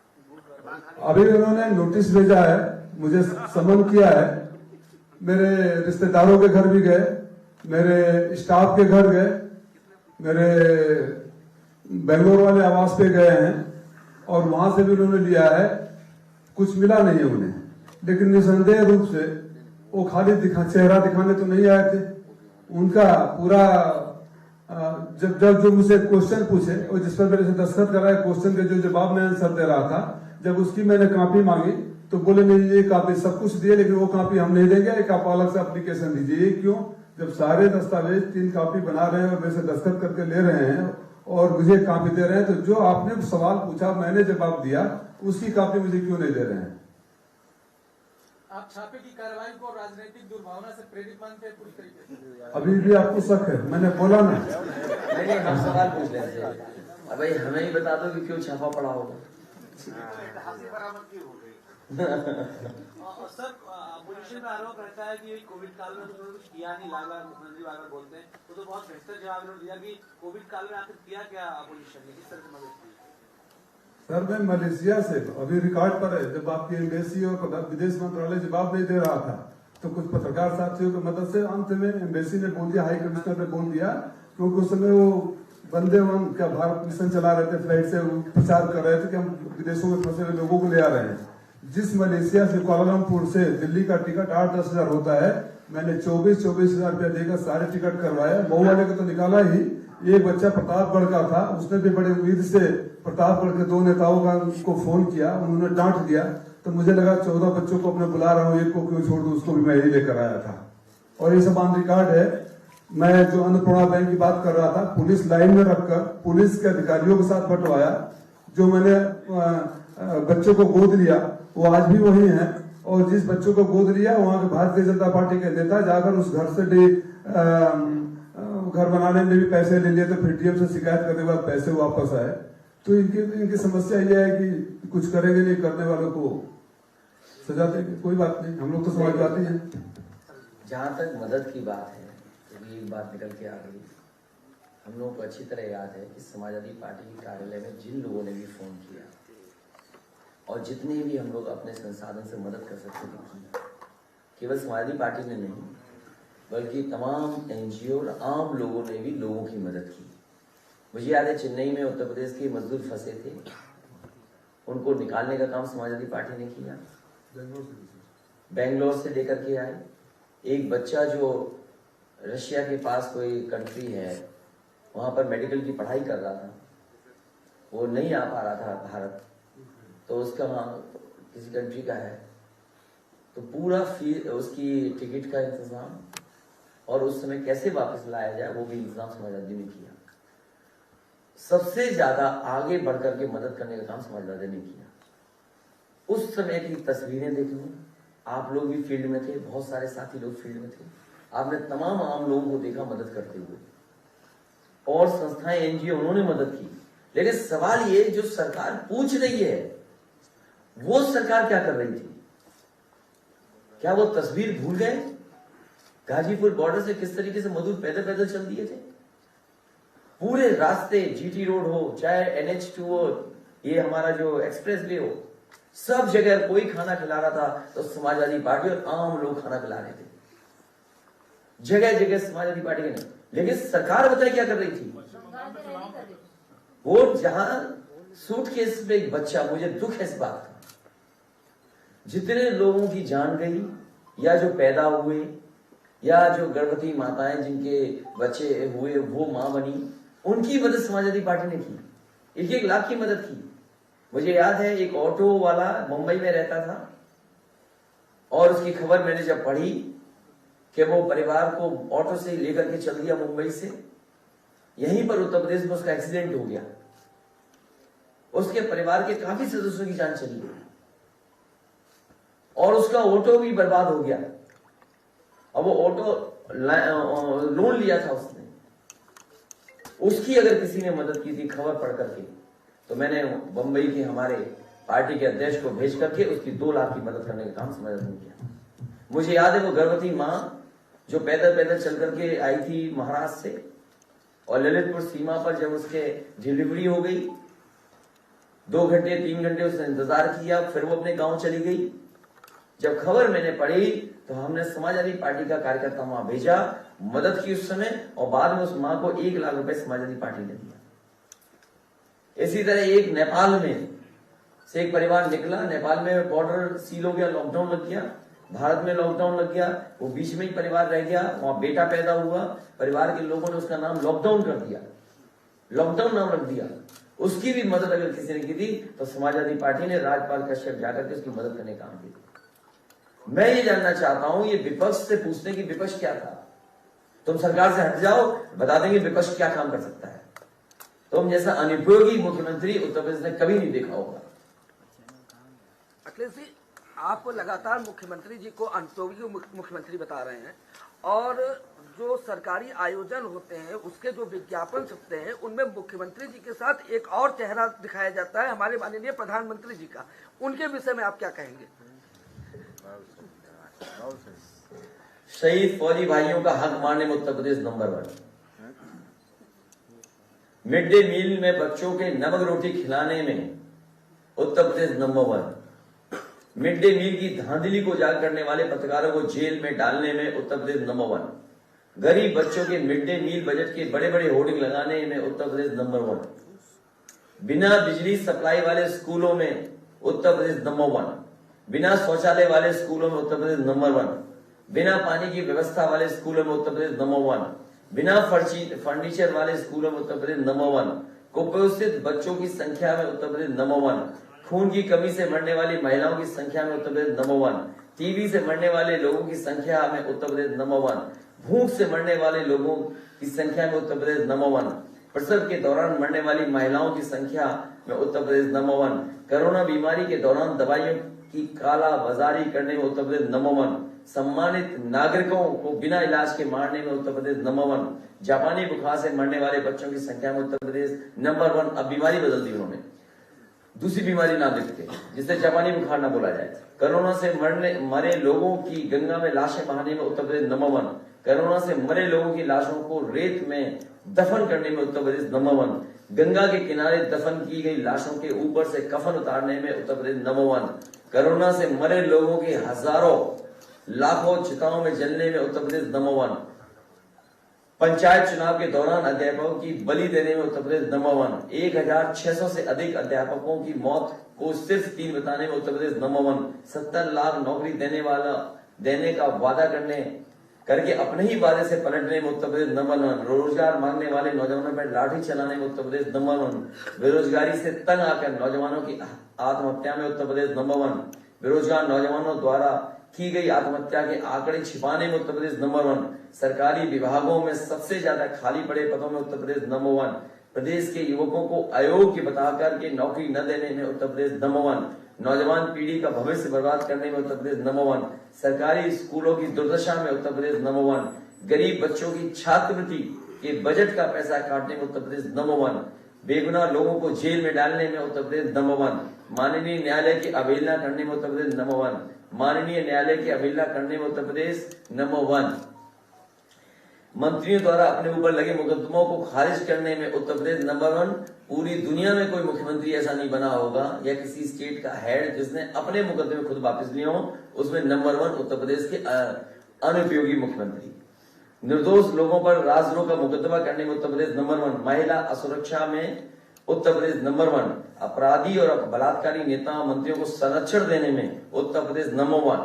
अभी उन्होंने नोटिस भेजा है, मुझे समन किया है, मेरे रिश्तेदारों के घर भी गए, मेरे स्टाफ के घर गए, मेरे बेंगलोर वाले आवास पे गए हैं और वहां से भी उन्होंने लिया है। कुछ मिला नहीं है उन्हें, लेकिन निसंदेह रूप से वो खाली चेहरा दिखाने तो नहीं आए थे, उनका पूरा जब जब जो मुझसे क्वेश्चन पूछे और जिस पर मेरे से दस्तखत कराए क्वेश्चन के जो जवाब मैं आंसर दे रहा था, जब उसकी मैंने कॉपी मांगी तो बोले नहीं ये कॉपी सब कुछ दिए लेकिन वो कॉपी हम नहीं देंगे, एक आप अलग से एप्लीकेशन दीजिए। ये क्यों? जब सारे दस्तावेज 3 कॉपी बना रहे हैं और मेरे से दस्तखत करके ले रहे हैं और मुझे कॉपी दे रहे हैं, तो जो आपने सवाल पूछा मैंने जवाब दिया उसकी कॉपी मुझे क्यों नहीं दे रहे हैं? आप छापे की कार्रवाई को राजनीतिक दुर्भावना से प्रेरित मानते हैं पूरी तरीके से? अभी भी आपको शक है? मैंने बोला ना। नहीं, हम सवाल पूछ रहे थे। अब भाई हमें ही बता दो कि क्यों छापा पड़ा होगा। सर, अपोजिशन में आरोप रहता है कि कोविड काल में उन्होंने कुछ किया नहीं, बार-बार मुख्यमंत्री बार-बार बोलते हैं, तो बहुत बेहतर जवाब उन्होंने दिया कि कोविड काल में आखिर किया क्या अपोजिशन ने, किस तरह से मदद की? सर मैं मलेशिया से अभी रिकॉर्ड पर है, जब आपकी एम्बेसी और विदेश मंत्रालय जवाब नहीं दे रहा था तो कुछ पत्रकार साथियों की मदद से अंत में एम्बेसी ने बोल दिया, हाई कमिश्नर ने बोल दिया, क्योंकि उस समय वो वंदे क्या भारत मिशन चला रहे थे, फ्लाइट से प्रचार कर रहे थे कि हम विदेशों में फंसे हुए लोगों को ले आ रहे हैं। जिस मलेशिया से कुआलालंपुर से दिल्ली का टिकट 8-10 हजार होता है, मैंने 24 हजार रुपया देकर सारे टिकट करवाए। मऊ वाले को तो निकाला ही, एक बच्चा प्रतापगढ़ का था, उसने भी बड़े उम्मीद से प्रतापगढ़ के 2 नेताओं को फोन किया, उन्होंने डांट दिया, तो मुझे लगा 14 बच्चों को अपने बुला रहा हूँ, एक को क्यों छोड़ दूं, उसको भी मैं यही लेकर आया था। और ये सब ऑन रिकॉर्ड है। मैं जो अन्नपूर्णा बैंक की बात कर रहा था, पुलिस लाइन में रखकर पुलिस के अधिकारियों के साथ बंटवाया। जो मैंने बच्चों को गोद लिया वो आज भी वही है, और जिस बच्चों को गोद लिया वहां के भारतीय जनता पार्टी के नेता जाकर उस घर से घर बनाने में भी पैसे ले लिए, तो फिर डीएम से शिकायत करने के बाद पैसे वापस आए। तो इनकी समस्या यह है कि कुछ करेंगे नहीं, करने वालों को सजा देंगे। कोई बात नहीं, हम लोग तो समाजवादी हैं। जहां तक मदद की बात है, तो भी एक बात निकल के आ गई। हम लोगों को अच्छी तरह याद है कि समाजवादी पार्टी के कार्यालय में जिन लोगों ने भी फोन किया और जितने भी हम लोग अपने संसाधन से मदद कर सकते थे, केवल समाजवादी पार्टी ने नहीं बल्कि तमाम एनजीओ और आम लोगों ने भी लोगों की मदद की। मुझे याद है चेन्नई में उत्तर प्रदेश के मजदूर फंसे थे, उनको निकालने का काम समाजवादी पार्टी ने किया। बेंगलोर से लेकर के आए। एक बच्चा जो रशिया के पास कोई कंट्री है वहां पर मेडिकल की पढ़ाई कर रहा था, वो नहीं आ पा रहा था भारत, तो उसका वहाँ किसी कंट्री का है, तो पूरा उसकी टिकट का इंतजाम और उस समय कैसे वापस लाया जाए वो भी इंतजाम समाजवादी ने किया। सबसे ज्यादा आगे बढ़कर के मदद करने का काम समाजवादी ने किया। उस समय की तस्वीरें देख लो, आप लोग भी फील्ड में थे, बहुत सारे साथी लोग फील्ड में थे, आपने तमाम आम लोगों को देखा मदद करते हुए, और संस्थाएं एनजीओ उन्होंने मदद की। लेकिन सवाल ये जो सरकार पूछ रही है वो सरकार क्या कर रही थी? क्या वो तस्वीर भूल गए? गाजीपुर बॉर्डर से किस तरीके से मजदूर पैदल पैदल चल दिए थे, पूरे रास्ते, जीटी रोड हो चाहे NH2 हो, ये हमारा जो एक्सप्रेस वे हो, सब जगह कोई खाना खिला रहा था तो समाजवादी पार्टी और आम लोग खाना खिला रहे थे, जगह जगह समाजवादी पार्टी के नहीं। लेकिन सरकार बताए क्या कर रही थी? वो जहां सूटकेस में एक बच्चा, मुझे दुख है इस बात का, जितने लोगों की जान गई या जो पैदा हुए या जो गर्भवती माताएं जिनके बच्चे हुए वो मां बनी, उनकी मदद समाजवादी पार्टी ने की। 1-1 लाख की मदद की। मुझे याद है एक ऑटो वाला मुंबई में रहता था और उसकी खबर मैंने जब पढ़ी कि वो परिवार को ऑटो से लेकर के चल दिया मुंबई से, यहीं पर उत्तर प्रदेश में उसका एक्सीडेंट हो गया, उसके परिवार के काफी सदस्यों की जान चली गई और उसका ऑटो भी बर्बाद हो गया। अब वो ऑटो लोन लिया था उसने, उसकी अगर किसी ने मदद की थी खबर पढ़ करके, तो मैंने बंबई के हमारे पार्टी के अध्यक्ष को भेज करके उसकी 2 लाख की मदद करने का काम समाजवादी ने किया। मुझे याद है वो गर्भवती मां जो पैदल पैदल चल करके आई थी महाराष्ट्र से, और ललितपुर सीमा पर जब उसके डिलीवरी हो गई, 2 घंटे 3 घंटे उसने इंतजार किया, फिर वो अपने गांव चली गई। जब खबर मैंने पढ़ी तो हमने समाजवादी पार्टी का कार्यकर्ता वहां भेजा, मदद की उस समय, और बाद में उस मां को 1 लाख रुपए समाजवादी पार्टी ने दिया। इसी तरह एक नेपाल में से एक परिवार निकला, नेपाल में बॉर्डर सील हो गया, लॉकडाउन लग गया, भारत में लॉकडाउन लग गया, वो बीच में ही परिवार रह गया, वहां बेटा पैदा हुआ, परिवार के लोगों ने उसका नाम लॉकडाउन कर दिया, लॉकडाउन नाम रख दिया। उसकी भी मदद अगर किसी ने की थी तो समाजवादी पार्टी ने राजपाल कश्यप जाकर के उसकी मदद करने का काम किया। मैं ये जानना चाहता हूं, ये विपक्ष से पूछने की विपक्ष क्या था? तुम सरकार से हट जाओ, बता देंगे विपक्ष क्या काम कर सकता है। तुम जैसा अनुपयोगी मुख्यमंत्री उत्तर प्रदेश ने कभी नहीं देखा होगा। अखिलेश जी, आप लगातार मुख्यमंत्री जी को अनुपयोगी मुख्यमंत्री बता रहे हैं, और जो सरकारी आयोजन होते हैं उसके जो विज्ञापन छपते हैं उनमें मुख्यमंत्री जी के साथ एक और चेहरा दिखाया जाता है, हमारे माननीय प्रधानमंत्री जी का। उनके विषय में आप क्या कहेंगे? शहीद फौजी भाइयों का हक मारने में Uttar Pradesh number 1। Mid day meal में बच्चों के नमक रोटी खिलाने में Uttar Pradesh number 1। Mid day meal की धांधली को उजागर करने वाले पत्रकारों को जेल में डालने में उत्तर प्रदेश नंबर 1। गरीब बच्चों के मिड डे मील बजट के बड़े बड़े होर्डिंग लगाने में उत्तर प्रदेश नंबर 1। बिना बिजली सप्लाई वाले स्कूलों में उत्तर प्रदेश नंबर 1। बिना शौचालय वाले स्कूलों में उत्तर प्रदेश नंबर 1। बिना पानी की व्यवस्था वाले स्कूलों में उत्तर प्रदेश नंबर 1। बिना फर्नीचर वाले स्कूलों में उत्तर प्रदेश नंबर 1। कुपोषित बच्चों की संख्या में उत्तर प्रदेश नंबर 1। खून की कमी से मरने वाली महिलाओं की संख्या में उत्तर प्रदेश नंबर 1। टीबी से मरने वाले लोगों की संख्या में उत्तर प्रदेश नंबर 1। भूख से मरने वाले लोगों की संख्या में उत्तर प्रदेश नंबर 1। प्रसव के दौरान मरने वाली महिलाओं की संख्या में उत्तर प्रदेश नंबर 1। कोरोना बीमारी के दौरान दवाइयों की काला बाजारी करने में उत्तर प्रदेश नंबर 1। सम्मानित नागरिकों को बिना इलाज के मारने में उत्तर प्रदेश नंबर 1। जापानी बुखार से मरने वाले बच्चों की संख्या में उत्तर प्रदेश नंबर 1। अब बीमारी बदल दी उन्होंने, दूसरी बीमारी नाम लिखते जिससे जापानी बुखार ना बोला जाए। कोरोना से मरे लोगों की गंगा में लाशें बहाने में उत्तर प्रदेश नंबर 1। कोरोना से मरे लोगों की लाशों को रेत में दफन करने में उत्तर प्रदेश नंबर 1। गंगा के किनारे दफन की गई लाशों के ऊपर से कफन उतारने में उत्तर प्रदेश नंबर 1। कोरोना से मरे लोगों के हजारों लाखों चिताओं में जलने में उत्तर प्रदेश नंबर 1। पंचायत चुनाव के दौरान अध्यापकों की बलि देने में उत्तर प्रदेश नंबर 1। 1600 से अधिक अध्यापकों की मौत को सिर्फ 3 बताने में उत्तर प्रदेश नंबर 1। 70 लाख नौकरी देने का वादा करके अपने ही वादे से पलटने में उत्तर प्रदेश नंबर 1। रोजगार मांगने वाले नौजवानों पर लाठी चलाने में उत्तर प्रदेश नंबर 1। बेरोजगारी से तंग आकर नौजवानों की आत्महत्या में उत्तर प्रदेश नंबर 1। बेरोजगार नौजवानों द्वारा की गई आत्महत्या के आंकड़े छिपाने में उत्तर प्रदेश नंबर 1। सरकारी विभागों में सबसे ज्यादा खाली पड़े पदों में उत्तर प्रदेश नंबर 1। प्रदेश के युवकों को अयोग्य बताकर के नौकरी न देने में उत्तर प्रदेश नंबर 1। नौजवान पीढ़ी का भविष्य बर्बाद करने में उत्तर प्रदेश नंबर 1। सरकारी स्कूलों की दुर्दशा में उत्तर प्रदेश नंबर 1। गरीब बच्चों की छात्रवृत्ति के बजट का पैसा काटने में उत्तर प्रदेश नंबर 1। बेगुनाह लोगों को जेल में डालने में उत्तर प्रदेश नंबर 1। माननीय न्यायालय की अवहेलना करने में उत्तर प्रदेश नंबर 1। माननीय न्यायालय की अवहेलना करने में उत्तर प्रदेश नंबर 1। मंत्रियों द्वारा अपने ऊपर लगे मुकदमों को खारिज करने में उत्तर प्रदेश नंबर 1। पूरी दुनिया में कोई मुख्यमंत्री ऐसा नहीं बना होगा या किसी स्टेट का हेड जिसने अपने मुकदमे खुद वापस लिए हो, उसमें नंबर 1 उत्तर प्रदेश के अनुपयोगी मुख्यमंत्री। निर्दोष लोगों पर राजद्रोह का मुकदमा करने में उत्तर प्रदेश नंबर 1। महिला असुरक्षा में उत्तर प्रदेश नंबर 1। अपराधी और बलात्कारी नेताओं मंत्रियों को संरक्षण देने में उत्तर प्रदेश नंबर 1।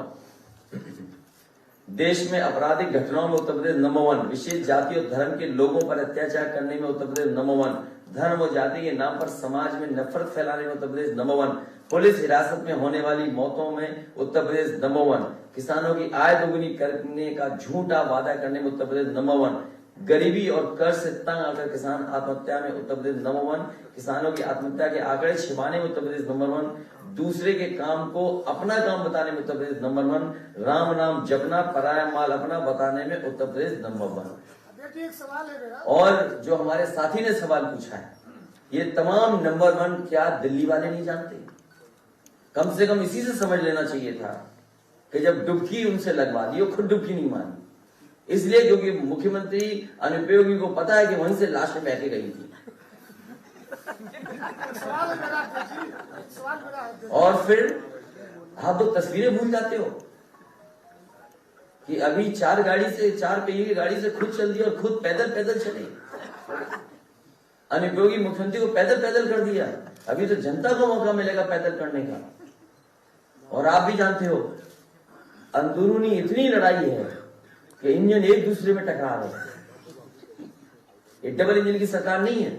देश में आपराधिक घटनाओं में उत्तर प्रदेश नंबर 1। विशेष जाति और धर्म के लोगों पर अत्याचार करने में उत्तर प्रदेश नंबर 1। धर्म और जाति के नाम पर समाज में नफरत फैलाने में उत्तर प्रदेश नंबर 1। पुलिस हिरासत में होने वाली मौतों में उत्तर प्रदेश नंबर 1। किसानों की आय दोगुनी करने का झूठा वादा करने में उत्तर प्रदेश नंबर 1। गरीबी और कर्ज से तंग आकर किसान आत्महत्या में उत्तर प्रदेश नंबर 1। किसानों की आत्महत्या के आंकड़े छिपाने में उत्तर प्रदेश नंबर 1। दूसरे के काम को अपना काम बताने में उत्तर प्रदेश नंबर 1। राम नाम जपना पराया माल अपना बताने में उत्तर प्रदेश नंबर 1। एक सवाल है मेरा, और जो हमारे साथी ने सवाल पूछा है, ये तमाम नंबर 1 क्या दिल्ली वाले नहीं जानते? कम से कम इसी से समझ लेना चाहिए था कि जब डुबकी उनसे लगवा दी, खुद डुबकी नहीं मानी, इसलिए क्योंकि मुख्यमंत्री अनुपयोगी को पता है कि वहीं से लाश बह के गई थी। और फिर आप तो तस्वीरें भूल जाते हो कि अभी 4 पहिए की गाड़ी से खुद चल दिया और खुद पैदल चले। अनुपयोगी मुख्यमंत्री को पैदल कर दिया। अभी तो जनता को मौका मिलेगा पैदल करने का। और आप भी जानते हो अंदरूनी इतनी लड़ाई है कि इंजन एक दूसरे में टकरा रहे हैं। ये डबल इंजन की सरकार नहीं है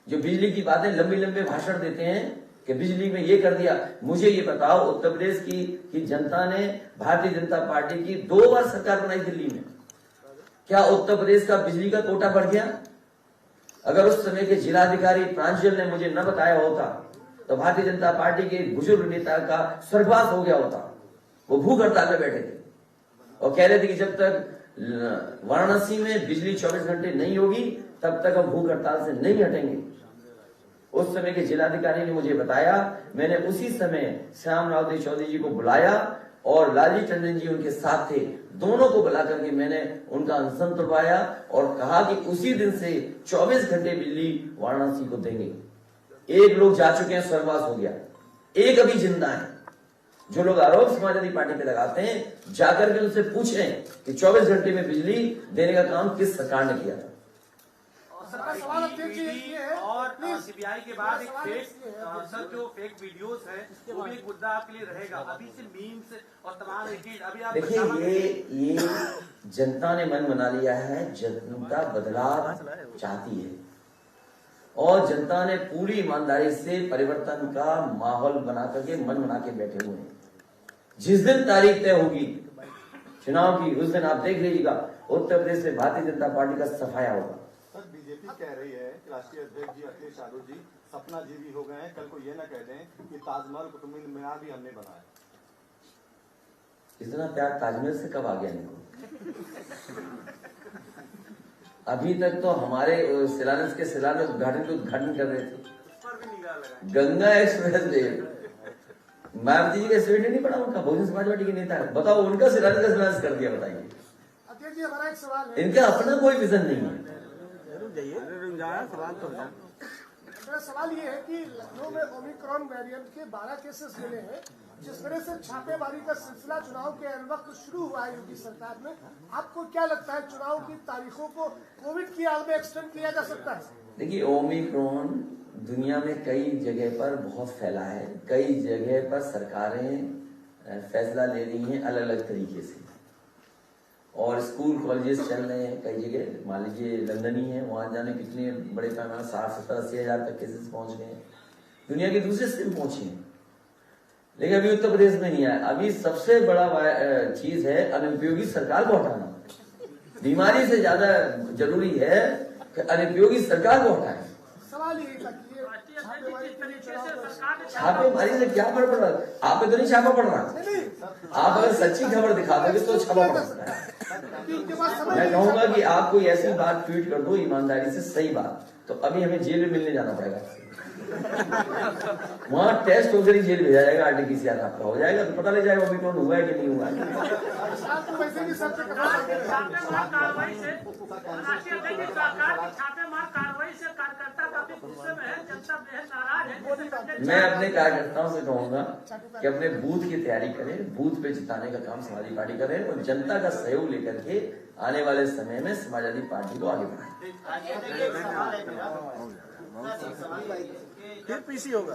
जो बिजली की बातें लंबे लंबे भाषण देते हैं कि बिजली में ये कर दिया। मुझे ये बताओ, उत्तर प्रदेश की जनता ने भारतीय जनता पार्टी की 2 बार सरकार बनाई दिल्ली में, क्या उत्तर प्रदेश का बिजली का कोटा बढ़ गया? अगर उस समय के जिलाधिकारी प्रांजल ने मुझे न बताया होता तो भारतीय जनता पार्टी के बुजुर्ग नेता का स्वर्गवास हो गया होता। वो भूख हड़ताल में बैठे थे और कह रहे थे कि जब तक वाराणसी में बिजली 24 घंटे नहीं होगी तब तक हम भूख हड़ताल से नहीं हटेंगे। उस समय के जिलाधिकारी ने मुझे बताया, मैंने उसी समय श्याम राव चौधरी जी को बुलाया और लालजी टंडन जी उनके साथ थे, दोनों को बुला करके मैंने उनका अनशन तुड़वाया और कहा कि उसी दिन से 24 घंटे बिजली वाराणसी को देंगे। एक लोग जा चुके हैं, स्वर्गवास हो गया, एक अभी जिंदा है। जो लोग आरोप समाजवादी पार्टी पे लगाते हैं, जाकर के उनसे पूछें कि 24 घंटे में बिजली देने का काम किस सरकार ने किया था। और सीबीआई के बाद एक सर जो फेक वीडियोस है वो भी एक मुद्दा आपके लिए रहेगा। अभी से मीम्स और तमाम अभी आप देखिए, ये जनता ने मन बना लिया है, जनता बदलाव चाहती है और जनता ने पूरी ईमानदारी से परिवर्तन का माहौल बना करके मन बना के बैठे हुए हैं। जिस दिन तारीख तय होगी चुनाव की, उस दिन आप देख लीजिएगा उत्तर प्रदेश में भारतीय जनता पार्टी का सफाया होगा। सर, बीजेपी कह रही है कि राष्ट्रीय अध्यक्ष जी अखिलेश यादव जी सपना जीवी हो गए हैं, कल को ये न कह दें कि ताजमहल कुतुब मीनार भी हमने बनाया। इतना प्यार ताजमहल से कब आ गया इनको? अभी तक तो हमारे शिलान्यास के उद्घाटन कर रहे थे। गंगा एक्सप्रेस वे, मायावती जी का स्टेट नहीं पड़ा, उनका बहुजन समाज पार्टी के नेता है, बताओ उनका शिलान्यास कर दिया। बताइए, अध्यक्ष जी हमारा एक सवाल है, इनका अपना कोई विजन नहीं है। मेरा सवाल ये है कि लखनऊ में ओमिक्रॉन वेरिएंट के 12 केसेस मिले हैं, जिस तरह से छापेमारी का सिलसिला चुनाव के वक्त शुरू हुआ है योगी सरकार में, आपको क्या लगता है चुनाव की तारीखों को कोविड की आड़ में एक्सटेंड किया जा सकता है? देखिए, ओमिक्रॉन दुनिया में कई जगह पर बहुत फैला है, कई जगह पर सरकारें फैसला ले रही हैं अलग अलग तरीके से और स्कूल कॉलेजेस चल रहे हैं कई जगह। मान लीजिए लंदन ही है, वहां जाने कितने बड़े पैमाने 60-70-80 हजार तक केसेस पहुंच गए हैं, दुनिया के दूसरे स्टेट पहुंचे हैं, लेकिन अभी उत्तर प्रदेश में नहीं आया। अभी सबसे बड़ा चीज है अनुपयोगी सरकार को हटाना। बीमारी से ज्यादा जरूरी है कि अनुपयोगी सरकार को हटाए। सवाल ये था कि छापेमारी से क्या फर्क पड़ रहा है? आप पे तो नहीं छापा पड़ रहा। आप अगर सच्ची खबर दिखा दोगे तो छापा पड़ सकता है। मैं कहूंगा कि आप कोई ऐसी बात ट्वीट कर दो ईमानदारी से, सही बात, तो अभी हमें जेल में मिलने जाना पड़ेगा। वहां टेस्ट होकर ही जेल भेजा जाएगा, RT-PCR आपका हो जाएगा तो पता लग जाएगा ओमिक्रॉन हुआ है कि नहीं हुआ है। मैं अपने कार्यकर्ताओं से कहूंगा कि अपने बूथ की तैयारी करें, बूथ पे जिताने का काम समाजवादी पार्टी करे और जनता का सहयोग लेकर के आने वाले समय में समाजवादी पार्टी को आगे बढ़ाए। फिर पीसी होगा।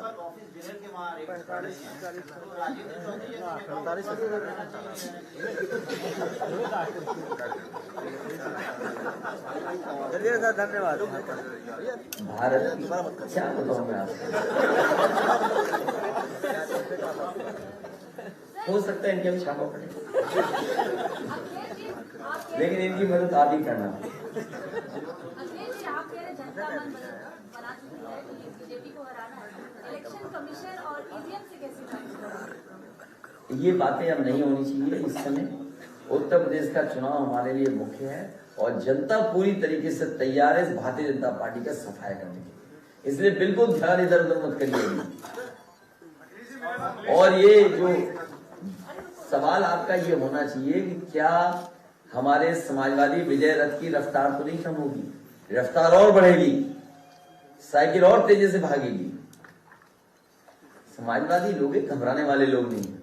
चलिए सर, धन्यवाद। भारत क्या बताऊं मैं आपको, हो सकता है इनके भी छापा पड़े, लेकिन इनकी मदद आप ही करना। बीजेपी को हराना है, इलेक्शन कमीशन और ईवीएम से कैसे? ये बातें अब नहीं होनी चाहिए इस समय। उत्तर प्रदेश का चुनाव हमारे लिए मुख्य है और जनता पूरी तरीके से तैयार है भारतीय जनता पार्टी का सफाया करने के लिए, इसलिए बिल्कुल ध्यान इधर उधर मत करिए। और ये जो सवाल आपका ये होना चाहिए कि क्या हमारे समाजवादी विजय रथ की रफ्तार तो नहीं कम होगी, रफ्तार और बढ़ेगी, साइकिल और तेजी से भागेगी। समाजवादी लोग घबराने वाले लोग नहीं है।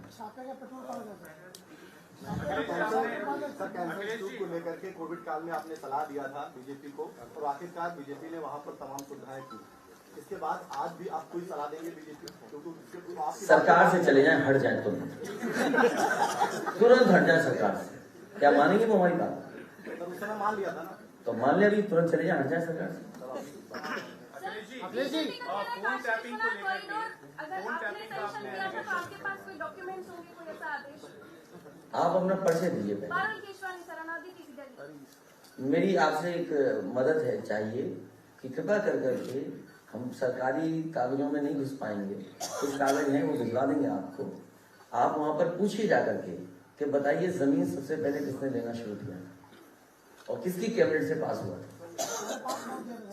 को लेकर के कोविड काल में आपने सलाह दिया था बीजेपी को और आखिरकार बीजेपी ने वहां पर तमाम सुविधाएं की। इसके बाद आज भी आप कोई सलाह देंगे बीजेपी को? सरकार से चले जाएं, हट जाएं तुम। तुरंत हट जाए सरकार से। क्या मानेंगे वो हमारी बात? तो उस समय मान लिया था ना। तो मान लिया भी, तुरंत चले जाए, हट जाए सरकार से। अखिलेश जी, फोन टैपिंग को लेकर के अगर आपने सैंक्शन किया था तो आपके पास कोई डॉक्यूमेंट्स होंगे, कोई ऐसा आदेश? आप अपना परिचय दीजिए पहले। पारुल केशवानी, शरणार्थी की सीधे। मेरी आपसे एक मदद है, चाहिए कि कृपा कर करके, हम सरकारी कागजों में नहीं घुस पाएंगे, कुछ कागज हैं वो भिजवा देंगे आपको। आप वहां पर पूछिए जाकर के कि बताइए जमीन सबसे पहले किसने लेना शुरू किया और किसकी कैबिनेट से पास हुआ।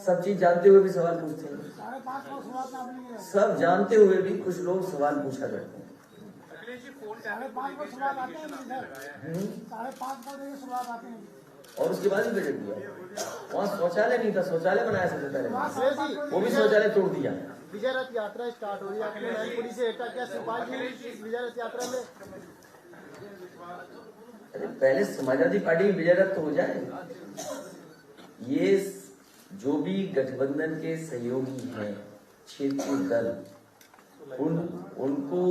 सब चीज जानते हुए भी सवाल पूछते हैं, सब जानते हुए भी कुछ लोग सवाल पूछा करते हैं। और उसके बाद ही बजट दिया। वहाँ शौचालय नहीं था, शौचालय बनाया सबसे पहले, वो भी शौचालय तोड़ दिया। विजय रथ यात्रा स्टार्ट हो रही है, आपने मैनपुरी से एटा क्या सिपाही विजय रथ यात्रा में? अरे पहले समाजवादी पार्टी की विजय रथ तो हो जाए। ये जो भी गठबंधन के सहयोगी हैं, क्षेत्रीय दल, उनको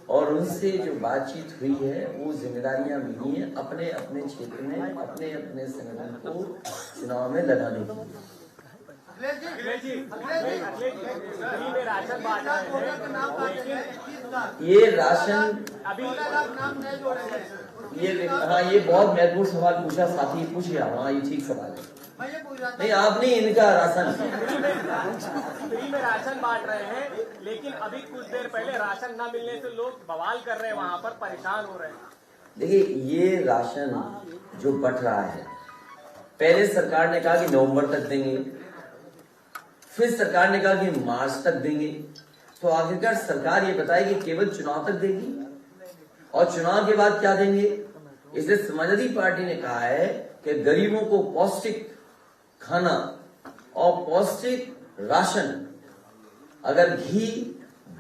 और उनसे जो बातचीत हुई है, वो जिम्मेदारियां मिली हैं अपने अपने क्षेत्र में, अपने अपने संगठन को चुनाव में लगाने की। ये राशन अभी नाम नहीं जोड़े गए। हाँ, ये बहुत महत्वपूर्ण सवाल पूछा साथी, पूछिए। हाँ, ये ठीक सवाल है। नहीं, आप नहीं, इनका राशन फ्री में राशन बांट रहे हैं, लेकिन अभी कुछ देर पहले राशन न मिलने से लोग बवाल कर रहे हैं, वहाँ पर परेशान हो रहे हैं। देखिए, ये राशन जो बंट रहा है, पहले सरकार ने कहा कि नवंबर तक देंगे, फिर सरकार ने कहा कि मार्च तक देंगे, तो आखिरकार सरकार ये बताए कि केवल चुनाव तक देगी और चुनाव के बाद क्या देंगे। इसलिए समाजवादी पार्टी ने कहा है कि गरीबों को पौष्टिक खाना और पौष्टिक राशन, अगर घी,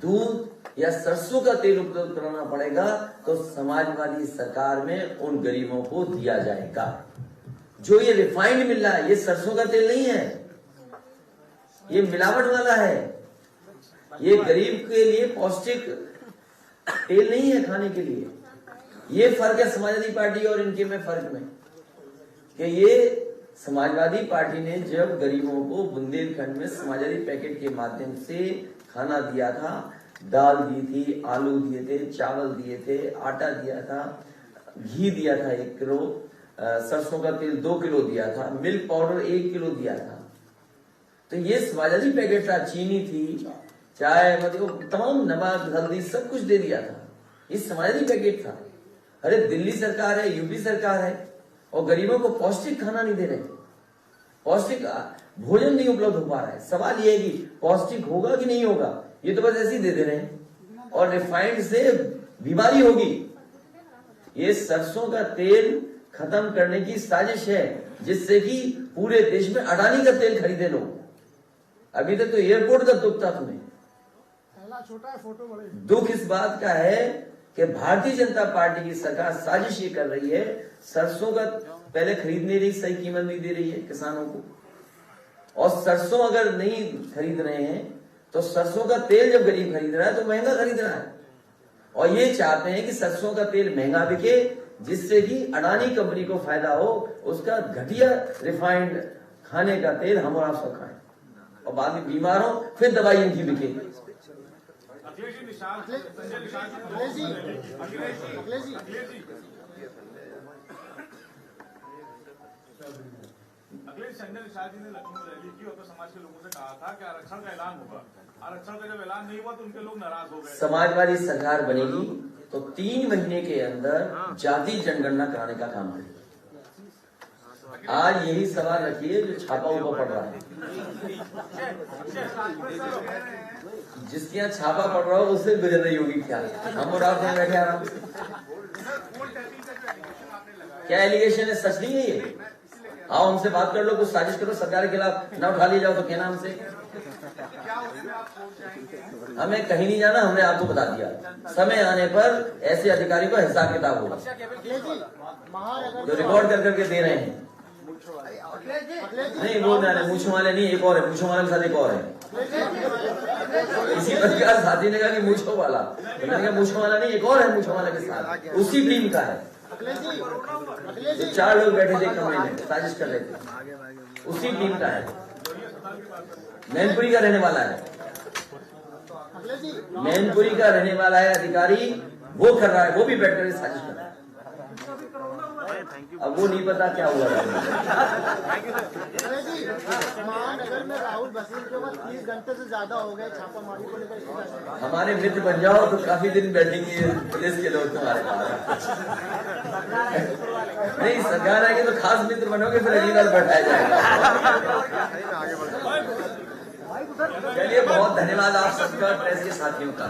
दूध या सरसों का तेल उपलब्ध कराना पड़ेगा तो समाजवादी सरकार में उन गरीबों को दिया जाएगा। जो ये रिफाइंड मिल रहा है, ये सरसों का तेल नहीं है, ये मिलावट वाला है। ये गरीब के लिए पौष्टिक तेल नहीं है खाने के लिए। ये फर्क है समाजवादी पार्टी और इनके में फर्क में, कि ये समाजवादी पार्टी ने जब गरीबों को बुंदेलखंड में समाजवादी पैकेट के माध्यम से खाना दिया था, दाल दी थी, आलू दिए थे, चावल दिए थे, आटा दिया था, घी दिया था 1 किलो, सरसों का तेल 2 किलो दिया था, मिल्क पाउडर 1 किलो दिया था, तो ये समाजवादी पैकेट था। चीनी थी, चाय, मतलब तमाम नमक, हल्दी सब कुछ दे दिया था। ये समाजवादी पैकेट था। अरे दिल्ली सरकार है, यूपी सरकार है और गरीबों को पौष्टिक खाना नहीं दे रहे, पौष्टिक भोजन नहीं उपलब्ध हो पा रहा है। सवाल ये है कि पौष्टिक होगा कि नहीं होगा, ये तो बस ऐसे ही दे रहे हैं और रिफाइंड से बीमारी होगी। ये सरसों का तेल खत्म करने की साजिश है, जिससे कि पूरे देश में अडानी का तेल खरीदे लोग। अभी तक तो एयरपोर्ट का दुख था तुम्हें। छोटा है, फोटो बड़े। दुख इस बात का है कि भारतीय जनता पार्टी की सरकार साजिश ये कर रही है, सरसों का पहले खरीद नहीं रही, सही कीमत नहीं दे रही है किसानों को, और सरसों अगर नहीं खरीद रहे हैं तो सरसों का तेल जब गरीब खरीद रहा है तो महंगा खरीद रहा है। और ये चाहते हैं कि सरसों का तेल महंगा बिके, जिससे कि अडानी कंपनी को फायदा हो, उसका घटिया रिफाइंड खाने का तेल हम और आप सब खाएं और बाद में बीमार हो, फिर दवाई इनकी बिके। अखिलेश जी, संजय निषाद जी ने लखनऊ में रैली की और तो समाज के लोगों से कहा था कि आरक्षण का ऐलान होगा। आरक्षण का जब ऐलान नहीं हुआ तो उनके लोग नाराज हो गए। समाजवादी सरकार बनेगी तो 3 महीने के अंदर जाति जनगणना कराने का काम करेगी। आज यही सवाल रखिए जो छापा ऊपर पड़ रहा है, जिसके यहाँ छापा पड़ रहा हो उससे गुजर रही होगी क्या। हम और आप यहाँ बैठे आराम। क्या एलिगेशन है, सच नहीं है ये? आओ हमसे बात कर लो, कुछ साजिश करो, सरकार के खिलाफ ना उठा लिए जाओ तो कहना हमसे। हमें कहीं नहीं जाना, हमने आपको बता दिया। समय आने पर ऐसे अधिकारी को हिसाब किताब होगा जो रिकॉर्ड कर करके दे रहे हैं। नहीं वो नहीं, मूछों वाले नहीं, एक और है, मूछों वाले के साथ एक और है। इसी प्रकार साथी ने कहा कि मूछों वाला, तो मैंने कहा मूछों वाला नहीं, एक और है मूछों वाले के साथ, उसी टीम का है। जो 4 लोग बैठे थे कमरे में साजिश कर रहे थे, उसी टीम का है। मैनपुरी का रहने वाला है, मैनपुरी का रहने वाला है अधिकारी, वो कर रहा है, वो भी बैठ कर साजिश कर रहा है। अब वो नहीं पता क्या हुआ। महानगर में राहुल बसीर के बाद 30 घंटे से ज्यादा हो गए छापामारी को लेकर। हमारे मित्र बन जाओ तो काफी दिन बैठेंगे पुलिस के लोग तुम्हारे पास। नहीं सरकार आएगी तो खास मित्र बनोगे, फिर अगली बार बैठाया जाएगा। चलिए बहुत धन्यवाद आप सबका, प्रेस के साथियों का।